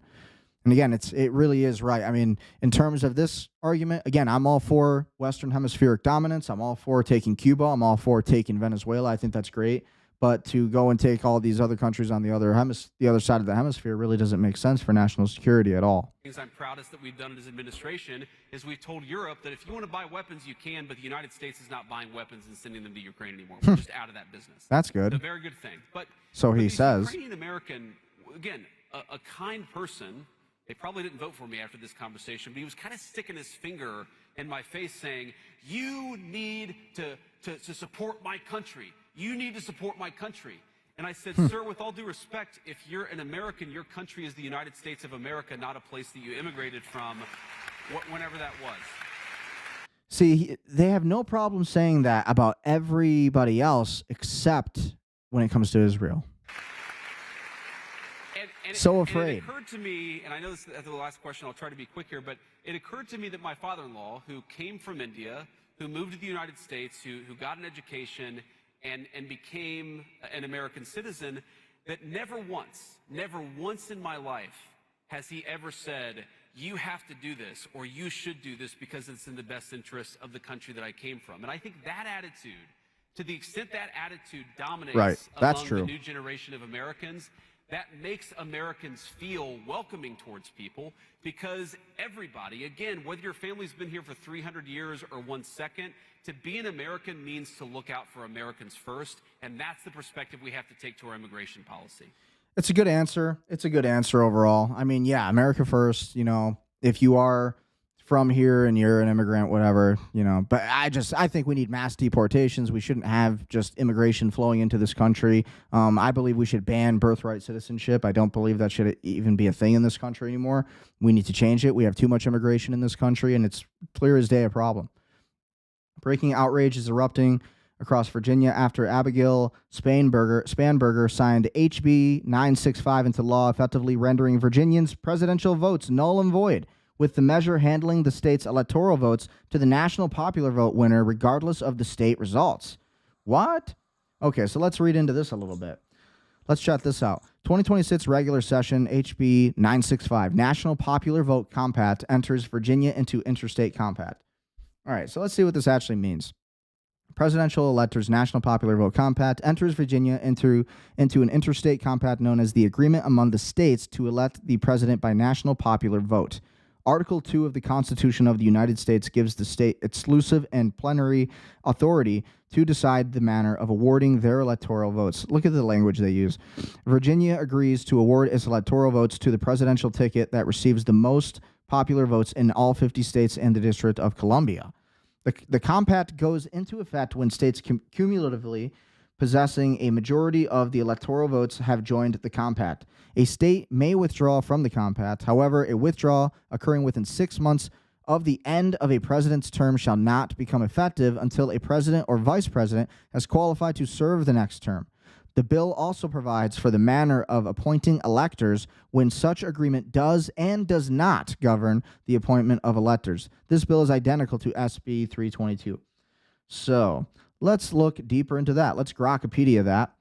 And again, it really is right. I mean, in terms of this argument, again, I'm all for Western hemispheric dominance. I'm all for taking Cuba. I'm all for taking Venezuela. I think that's great. But to go and take all these other countries on the other side of the hemisphere really doesn't make sense for national security at all. Things I'm proudest that we've done as administration is we've told Europe that if you want to buy weapons, you can, but the United States is not buying weapons and sending them to Ukraine anymore. We're just out of that business. That's good. It's a very good thing. But so he says. Ukrainian American, again, a kind person. They probably didn't vote for me after this conversation, but he was kind of sticking his finger in my face saying, you need to support my country. You need to support my country. And I said, sir, with all due respect, if you're an American, your country is the United States of America, not a place that you immigrated from, whenever that was. See, they have no problem saying that about everybody else except when it comes to Israel. So afraid. It occurred to me, and I know this is the last question, I'll try to be quick here, but it occurred to me that my father-in-law, who came from India, who moved to the United States, who got an education, and became an American citizen, that never once in my life has he ever said, you have to do this, or you should do this because it's in the best interest of the country that I came from. And I think that attitude, to the extent that attitude dominates among the new generation of Americans, that makes Americans feel welcoming towards people, because everybody, again, whether your family's been here for 300 years or 1 second, to be an American means to look out for Americans first, and that's the perspective we have to take to our immigration policy. It's a good answer. It's a good answer overall. I mean, yeah, America first, if you are from here and you're an immigrant, whatever, but I think we need mass deportations. We shouldn't have just immigration flowing into this country. I believe we should ban birthright citizenship. I don't believe that should even be a thing in this country anymore. We need to change it. We have too much immigration in this country, and it's clear as day a problem. Breaking outrage is erupting across Virginia after Abigail Spanberger signed HB 965 into law, effectively rendering Virginians' presidential votes null and void, with the measure handling the state's electoral votes to the national popular vote winner regardless of the state results. What? Okay, so let's read into this a little bit. Let's check this out. 2026 regular session, HB 965, National Popular Vote Compact enters Virginia into interstate compact. All right, so let's see what this actually means. Presidential electors National Popular Vote Compact enters Virginia into an interstate compact known as the Agreement among the States to elect the president by national popular vote. Article 2 of the Constitution of the United States gives the state exclusive and plenary authority to decide the manner of awarding their electoral votes. Look at the language they use. Virginia agrees to award its electoral votes to the presidential ticket that receives the most popular votes in all 50 states and the District of Columbia. The compact goes into effect when states cumulatively possessing a majority of the electoral votes have joined the compact. A state may withdraw from the compact. However, a withdrawal occurring within 6 months of the end of a president's term shall not become effective until a president or vice president has qualified to serve the next term. The bill also provides for the manner of appointing electors when such agreement does and does not govern the appointment of electors. This bill is identical to SB 322. So let's look deeper into that. Let's Grokpedia that.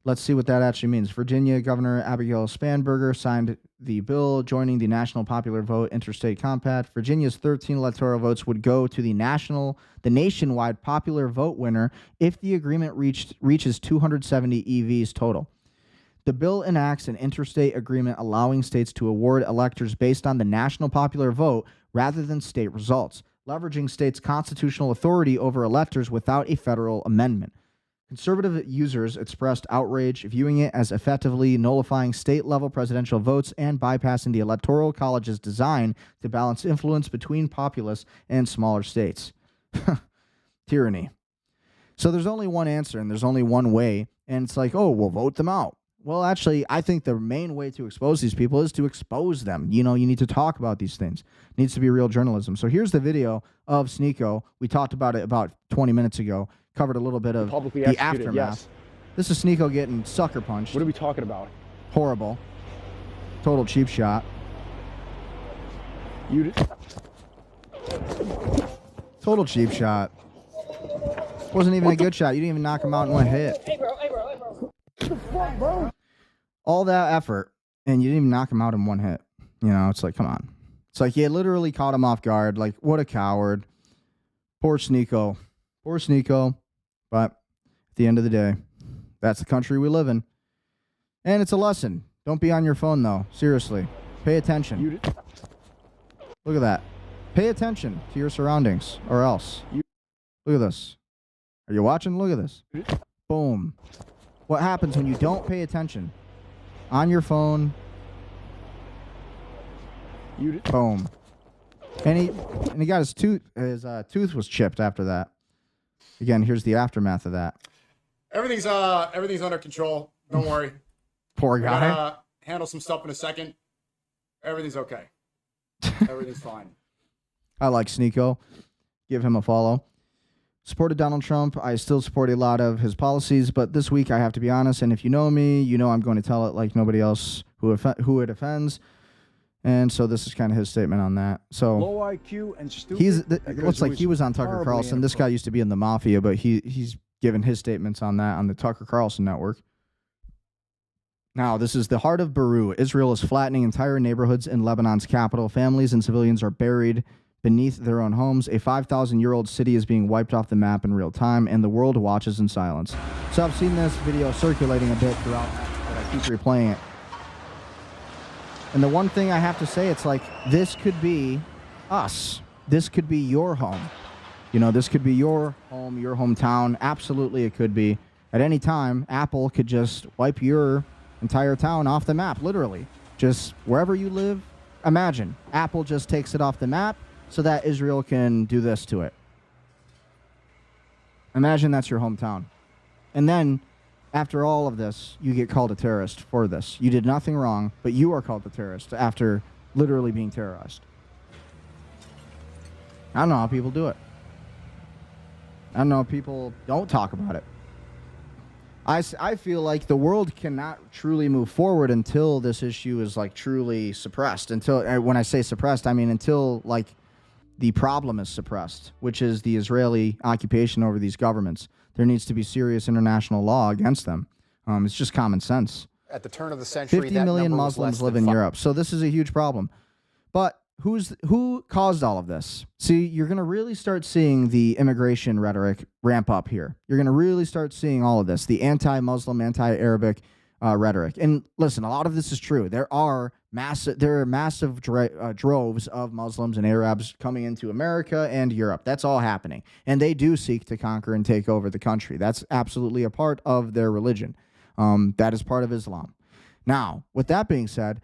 Let's see what that actually means. Virginia Governor Abigail Spanberger signed the bill joining the National Popular Vote Interstate Compact. Virginia's 13 electoral votes would go to the nationwide popular vote winner if the agreement reaches 270 EVs total. The bill enacts an interstate agreement allowing states to award electors based on the national popular vote rather than state results, leveraging states' constitutional authority over electors without a federal amendment. Conservative users expressed outrage, viewing it as effectively nullifying state-level presidential votes and bypassing the Electoral College's design to balance influence between populous and smaller states. Tyranny. So there's only one answer and there's only one way, and it's like, oh, we'll vote them out. Well, actually, I think the main way to expose these people is to expose them. You know, you need to talk about these things. It needs to be real journalism. So here's the video of Sneeko. We talked about it about 20 minutes ago. Covered a little bit of the aftermath. Yes. This is Sneeko getting sucker punched. What are we talking about? Horrible. Total cheap shot. Total cheap shot. Wasn't even a good shot. You didn't even knock him out in one hit. Hey, bro. All that effort, and you didn't even knock him out in one hit. You know, it's like, come on. It's like you literally caught him off guard. Like, what a coward. Poor Sneeko. Poor Sneeko. But at the end of the day, that's the country we live in. And it's a lesson. Don't be on your phone, though. Seriously. Pay attention. Look at that. Pay attention to your surroundings, or else. Look at this. Are you watching? Look at this. Boom. What happens when you don't pay attention? On your phone. Boom. And he got his tooth was chipped after that. Again, here's the aftermath of that. Everything's under control. Don't worry. Poor guy. We're gonna handle some stuff in a second. Everything's okay. Everything's fine. I like Sneeko. Give him a follow. Supported Donald Trump. I still support a lot of his policies, but this week I have to be honest, and if you know me, you know I'm going to tell it like nobody else who it offends. And so this is kind of his statement on that. So low IQ and stupid. It looks like he was on Tucker Carlson. This guy used to be in the mafia, but he's given his statements on that on the Tucker Carlson network. Now, this is the heart of Beirut. Israel is flattening entire neighborhoods in Lebanon's capital. Families and civilians are buried beneath their own homes. A 5,000-year-old city is being wiped off the map in real time, and the world watches in silence. So I've seen this video circulating a bit throughout, but I keep replaying it. And the one thing I have to say, it's like, this could be us. This could be your home. You know, this could be your home, your hometown. Absolutely, it could be. At any time, Apple could just wipe your entire town off the map, literally. Just wherever you live, imagine. Apple just takes it off the map so that Israel can do this to it. Imagine that's your hometown. And then, after all of this, you get called a terrorist for this. You did nothing wrong, but you are called a terrorist after literally being terrorized. I don't know how people do it. I don't know if people don't talk about it. I feel like the world cannot truly move forward until this issue is like truly suppressed. Until, when I say suppressed, I mean until like the problem is suppressed, which is the Israeli occupation over these governments. There needs to be serious international law against them. It's just common sense. At the turn of the century, 50 million Muslims live in Europe. So this is a huge problem. But who caused all of this? See, you're going to really start seeing the immigration rhetoric ramp up here. You're going to really start seeing all of this, the anti-Muslim, anti-Arabic rhetoric. And listen, a lot of this is true. There are massive droves of Muslims and Arabs coming into America and Europe. That's all happening. And they do seek to conquer and take over the country. That's absolutely a part of their religion. That is part of Islam. Now, with that being said,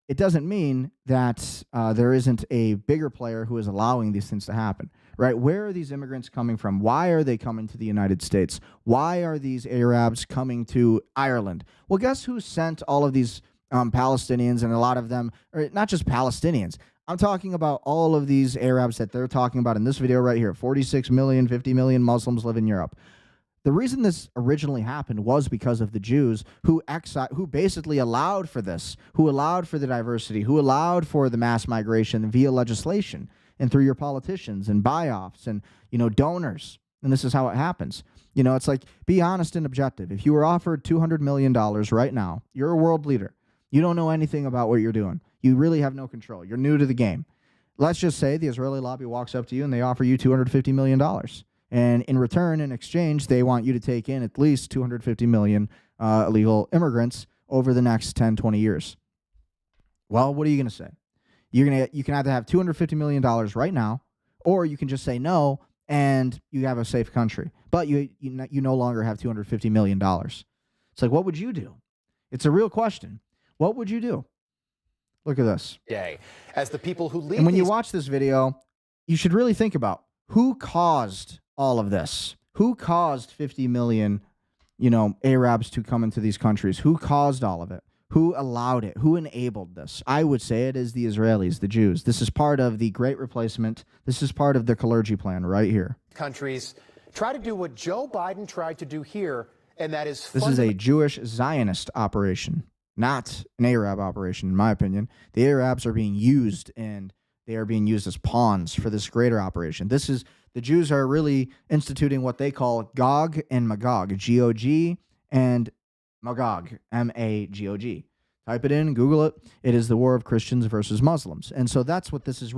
it doesn't mean that there isn't a bigger player who is allowing these things to happen, right? Where are these immigrants coming from? Why are they coming to the United States? Why are these Arabs coming to Ireland? Well, guess who sent all of these Palestinians, and a lot of them, or not just Palestinians. I'm talking about all of these Arabs that they're talking about in this video right here. 46 million, 50 million Muslims live in Europe. The reason this originally happened was because of the Jews who basically allowed for this, who allowed for the diversity, who allowed for the mass migration via legislation and through your politicians and buy-offs and, donors. And this is how it happens. It's like, be honest and objective. If you were offered $200 million right now, you're a world leader. You don't know anything about what you're doing. You really have no control. You're new to the game. Let's just say the Israeli lobby walks up to you and they offer you $250 million. And in return, in exchange, they want you to take in at least 250 million illegal immigrants over the next 10, 20 years. Well, what are you going to say? You can either have $250 million right now, or you can just say no, and you have a safe country. But you no longer have $250 million. It's like, what would you do? It's a real question. What would you do? Look at this. As the people who lead and when you watch this video, you should really think about who caused all of this. Who caused 50 million, Arabs to come into these countries? Who caused all of it? Who allowed it? Who enabled this? I would say it is the Israelis, the Jews. This is part of the Great Replacement. This is part of the Kalergi plan right here. Countries try to do what Joe Biden tried to do here, and that is... This is a Jewish Zionist operation, not an Arab operation, in my opinion. The Arabs are being used, and they are being used as pawns for this greater operation. The Jews are really instituting what they call Gog and Magog, G-O-G and Magog, M-A-G-O-G. Type it in, Google it. It is the war of Christians versus Muslims. And so that's what this is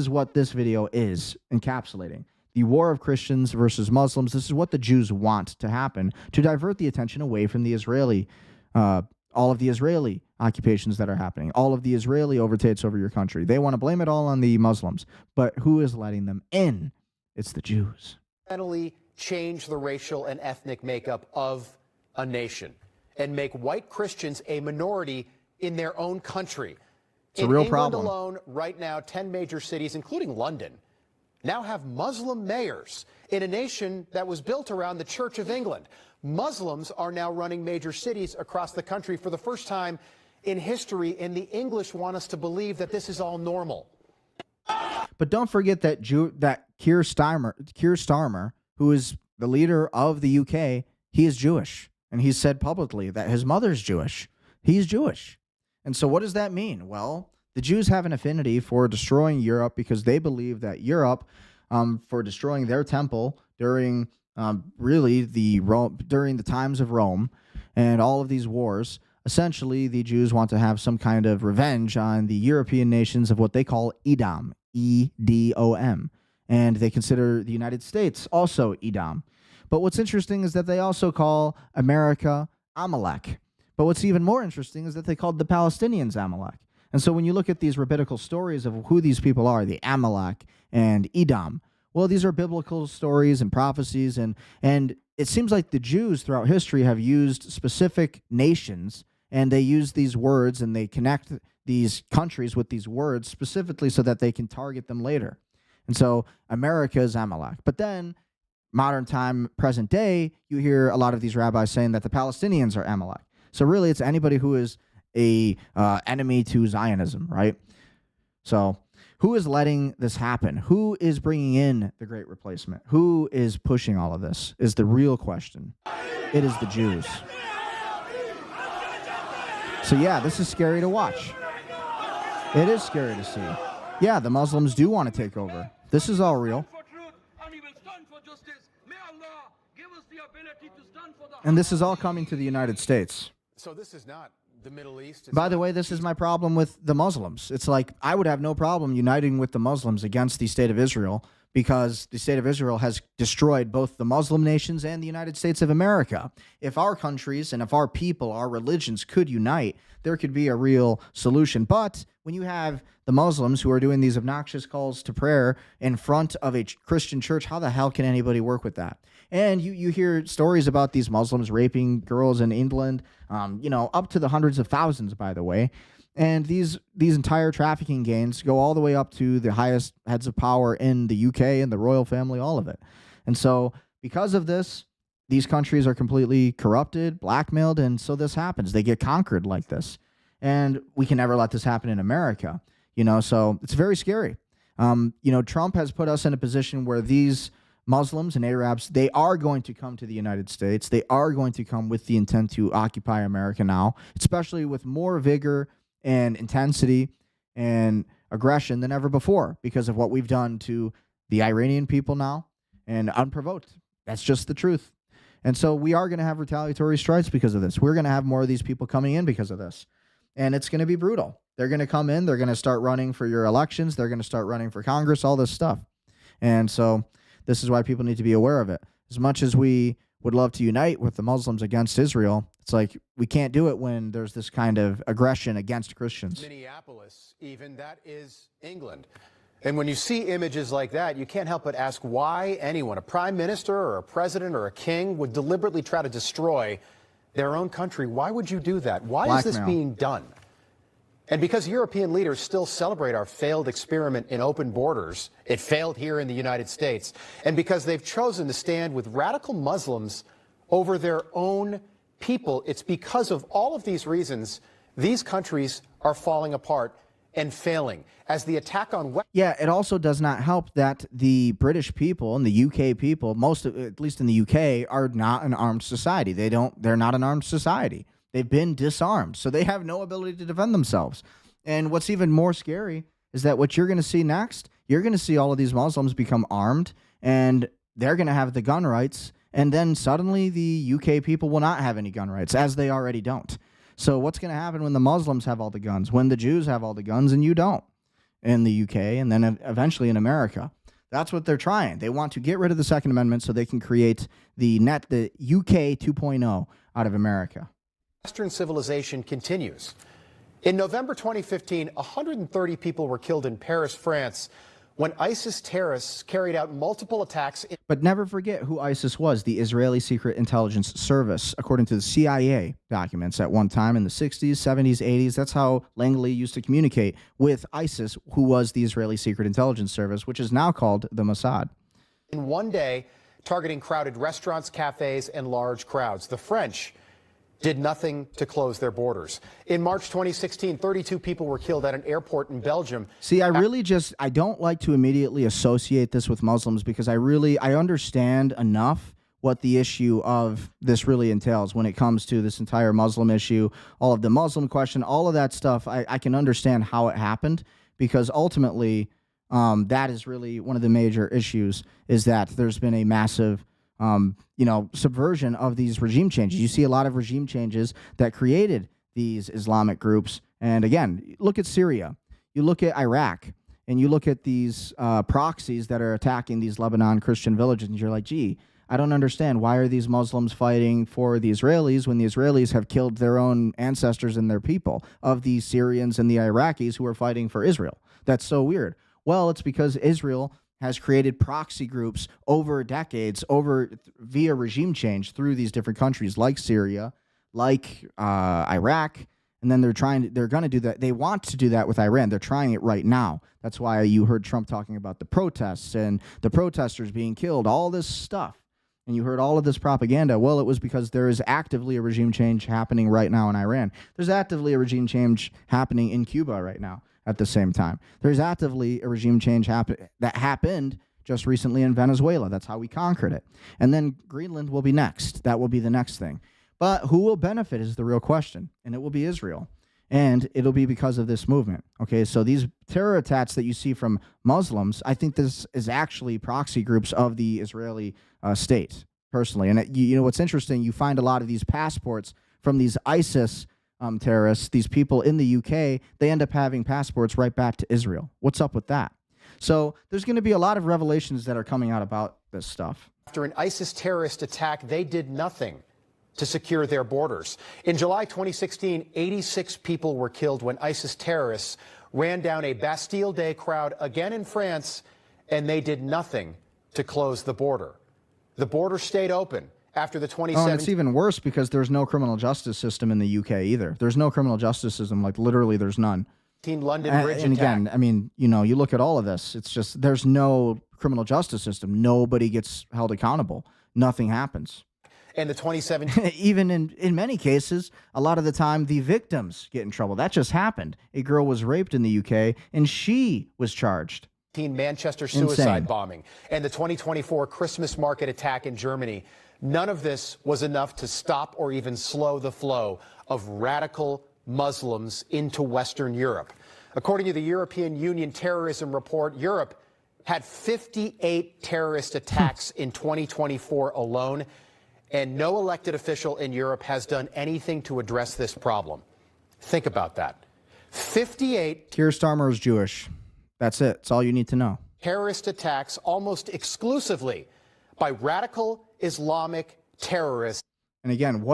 what this video is encapsulating. The war of Christians versus Muslims. This is what the Jews want to happen to divert the attention away from the Israeli, all of the Israeli occupations that are happening, all of the Israeli overtakes over your country. They want to blame it all on the Muslims. But who is letting them in? It's the Jews. Fundamentally change the racial and ethnic makeup of a nation and make white Christians a minority in their own country. It's a real problem. In England alone, right now, 10 major cities, including London, now have Muslim mayors in a nation that was built around the Church of England. Muslims are now running major cities across the country for the first time in history, and the English want us to believe that this is all normal. But don't forget that Keir Starmer, who is the leader of the UK, he is Jewish. And he's said publicly that his mother's Jewish. He's Jewish. And so what does that mean? Well, the Jews have an affinity for destroying Europe because they believe that Europe, for destroying their temple during during the times of Rome and all of these wars, essentially the Jews want to have some kind of revenge on the European nations of what they call Edom, E-D-O-M. And they consider the United States also Edom. But what's interesting is that they also call America Amalek. But what's even more interesting is that they called the Palestinians Amalek. And so when you look at these rabbinical stories of who these people are, the Amalek and Edom, well, these are biblical stories and prophecies. And it seems like the Jews throughout history have used specific nations, and they use these words and they connect these countries with these words specifically so that they can target them later. And so America is Amalek. But then modern time, present day, you hear a lot of these rabbis saying that the Palestinians are Amalek. So really, it's anybody who is a enemy to Zionism, right? So who is letting this happen? Who is bringing in the Great Replacement? Who is pushing all of this is the real question. It is the Jews. So yeah, this is scary to watch. It is scary to see. Yeah, the Muslims do want to take over. This is all real. And this is all coming to the United States. So this is not the Middle East. By the way, this is my problem with the Muslims. It's like I would have no problem uniting with the Muslims against the state of Israel because the state of Israel has destroyed both the Muslim nations and the United States of America. If our countries and if our people, our religions could unite, there could be a real solution. But when you have the Muslims who are doing these obnoxious calls to prayer in front of a Christian church, how the hell can anybody work with that? And you hear stories about these Muslims raping girls in England, up to the hundreds of thousands, by the way. And these entire trafficking gangs go all the way up to the highest heads of power in the UK and the royal family, all of it. And so because of this, these countries are completely corrupted, blackmailed, and so this happens. They get conquered like this. And we can never let this happen in America, so it's very scary. Trump has put us in a position where these Muslims and Arabs, they are going to come to the United States. They are going to come with the intent to occupy America now, especially with more vigor and intensity and aggression than ever before because of what we've done to the Iranian people now and unprovoked. That's just the truth. And so we are going to have retaliatory strikes because of this. We're going to have more of these people coming in because of this. And it's going to be brutal. They're going to come in. They're going to start running for your elections. They're going to start running for Congress, all this stuff. And so this is why people need to be aware of it. As much as we would love to unite with the Muslims against Israel, it's like we can't do it when there's this kind of aggression against Christians. Minneapolis, even, that is England. And when you see images like that, you can't help but ask why anyone, a prime minister or a president or a king, would deliberately try to destroy their own country. Why would you do that? Why is this being done? And because European leaders still celebrate our failed experiment in open borders, it failed here in the United States, and because they've chosen to stand with radical Muslims over their own people, it's because of all of these reasons these countries are falling apart and failing. As the attack on Yeah, it also does not help that the British people and the UK people, at least in the UK, are not an armed society. They're not an armed society. They've been disarmed, so they have no ability to defend themselves. And what's even more scary is that what you're going to see next, you're going to see all of these Muslims become armed, and they're going to have the gun rights, and then suddenly the UK people will not have any gun rights, as they already don't. So what's going to happen when the Muslims have all the guns, when the Jews have all the guns and you don't in the UK, and then eventually in America? That's what they're trying. They want to get rid of the Second Amendment so they can create the UK 2.0 out of America. Western civilization continues. In November 2015, 130 people were killed in Paris, France, when ISIS terrorists carried out multiple attacks. But never forget who ISIS was, the Israeli Secret Intelligence Service, according to the CIA documents at one time in the 60s, 70s, 80s. That's how Langley used to communicate with ISIS, who was the Israeli Secret Intelligence Service, which is now called the Mossad. In one day, targeting crowded restaurants, cafes, and large crowds. The French did nothing to close their borders. In March 2016, 32 people were killed at an airport in Belgium. See, I don't like to immediately associate this with Muslims because I understand enough what the issue of this really entails when it comes to this entire Muslim issue, all of the Muslim question, all of that stuff. I can understand how it happened because ultimately that is really one of the major issues is that there's been a massive subversion of these regime changes. You see a lot of regime changes that created these Islamic groups. And again, look at Syria, you look at Iraq, and you look at these proxies that are attacking these Lebanon Christian villages, and you're like, gee, I don't understand. Why are these Muslims fighting for the Israelis when the Israelis have killed their own ancestors and their people of the Syrians and the Iraqis who are fighting for Israel? That's so weird. Well, it's because Israel has created proxy groups over decades, via regime change through these different countries like Syria, like Iraq, and then they're going to do that. They want to do that with Iran. They're trying it right now. That's why you heard Trump talking about the protests and the protesters being killed, all this stuff. And you heard all of this propaganda. Well, it was because there is actively a regime change happening right now in Iran. There's actively a regime change happening in Cuba right now. At the same time, there's actively a regime change that happened just recently in Venezuela. That's how we conquered it. And then Greenland will be next. That will be the next thing. But who will benefit is the real question, and it will be Israel. And it'll be because of this movement. Okay, so these terror attacks that you see from Muslims, I think this is actually proxy groups of the Israeli state, personally. And you know what's interesting, you find a lot of these passports from these ISIS terrorists, these people in the UK, they end up having passports right back to Israel. What's up with that? So there's going to be a lot of revelations that are coming out about this stuff. After an ISIS terrorist attack, they did nothing to secure their borders. In July 2016, 86 people were killed when ISIS terrorists ran down a Bastille Day crowd again in France, and they did nothing to close the border. The border stayed open after the 2017... Oh, and it's even worse because there's no criminal justice system in the UK either. There's no criminal justice system, like literally there's none. London Bridge and attack. again, I mean, you know, you look at all of this, it's just there's no criminal justice system. Nobody gets held accountable. Nothing happens. And the 2017... Even in many cases, a lot of the time, the victims get in trouble. That just happened. A girl was raped in the UK, and she was charged. Manchester suicide Insane. bombing and the 2024 Christmas market attack in Germany. None of this was enough to stop or even slow the flow of radical Muslims into Western Europe. According to the European Union Terrorism Report, Europe had 58 terrorist attacks in 2024 alone, and no elected official in Europe has done anything to address this problem. Think about that. 58 Keir Starmer is Jewish. That's it. That's all you need to know. terrorist attacks almost exclusively by radical Islamic terrorists. And again,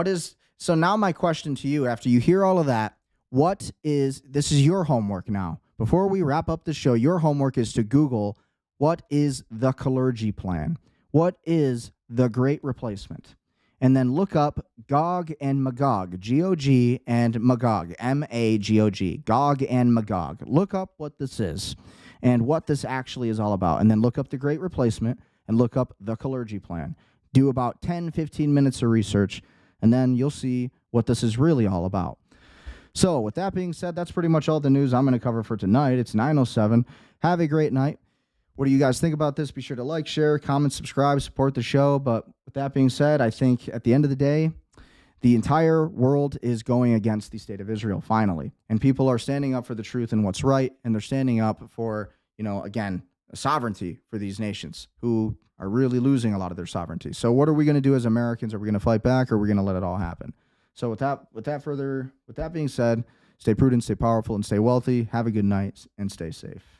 so now my question to you, after you hear all of that, this is your homework now. Before we wrap up the show, your homework is to Google, what is the clergy plan? What is the Great Replacement? And then look up Gog and Magog, G-O-G and Magog, M-A-G-O-G, Gog and Magog. Look up what this is and what this actually is all about. And then look up the Great Replacement and look up the clergy plan. Do about 10, 15 minutes of research, and then you'll see what this is really all about. So with that being said, that's pretty much all the news I'm going to cover for tonight. It's 9:07. Have a great night. What do you guys think about this? Be sure to like, share, comment, subscribe, support the show. But with that being said, I think at the end of the day, the entire world is going against the state of Israel, finally. And people are standing up for the truth and what's right. And they're standing up for, again, sovereignty for these nations who are really losing a lot of their sovereignty. So what are we going to do as Americans? Are we going to fight back, or are we going to let it all happen? So with that being said, stay prudent, stay powerful, and stay wealthy. Have a good night and stay safe.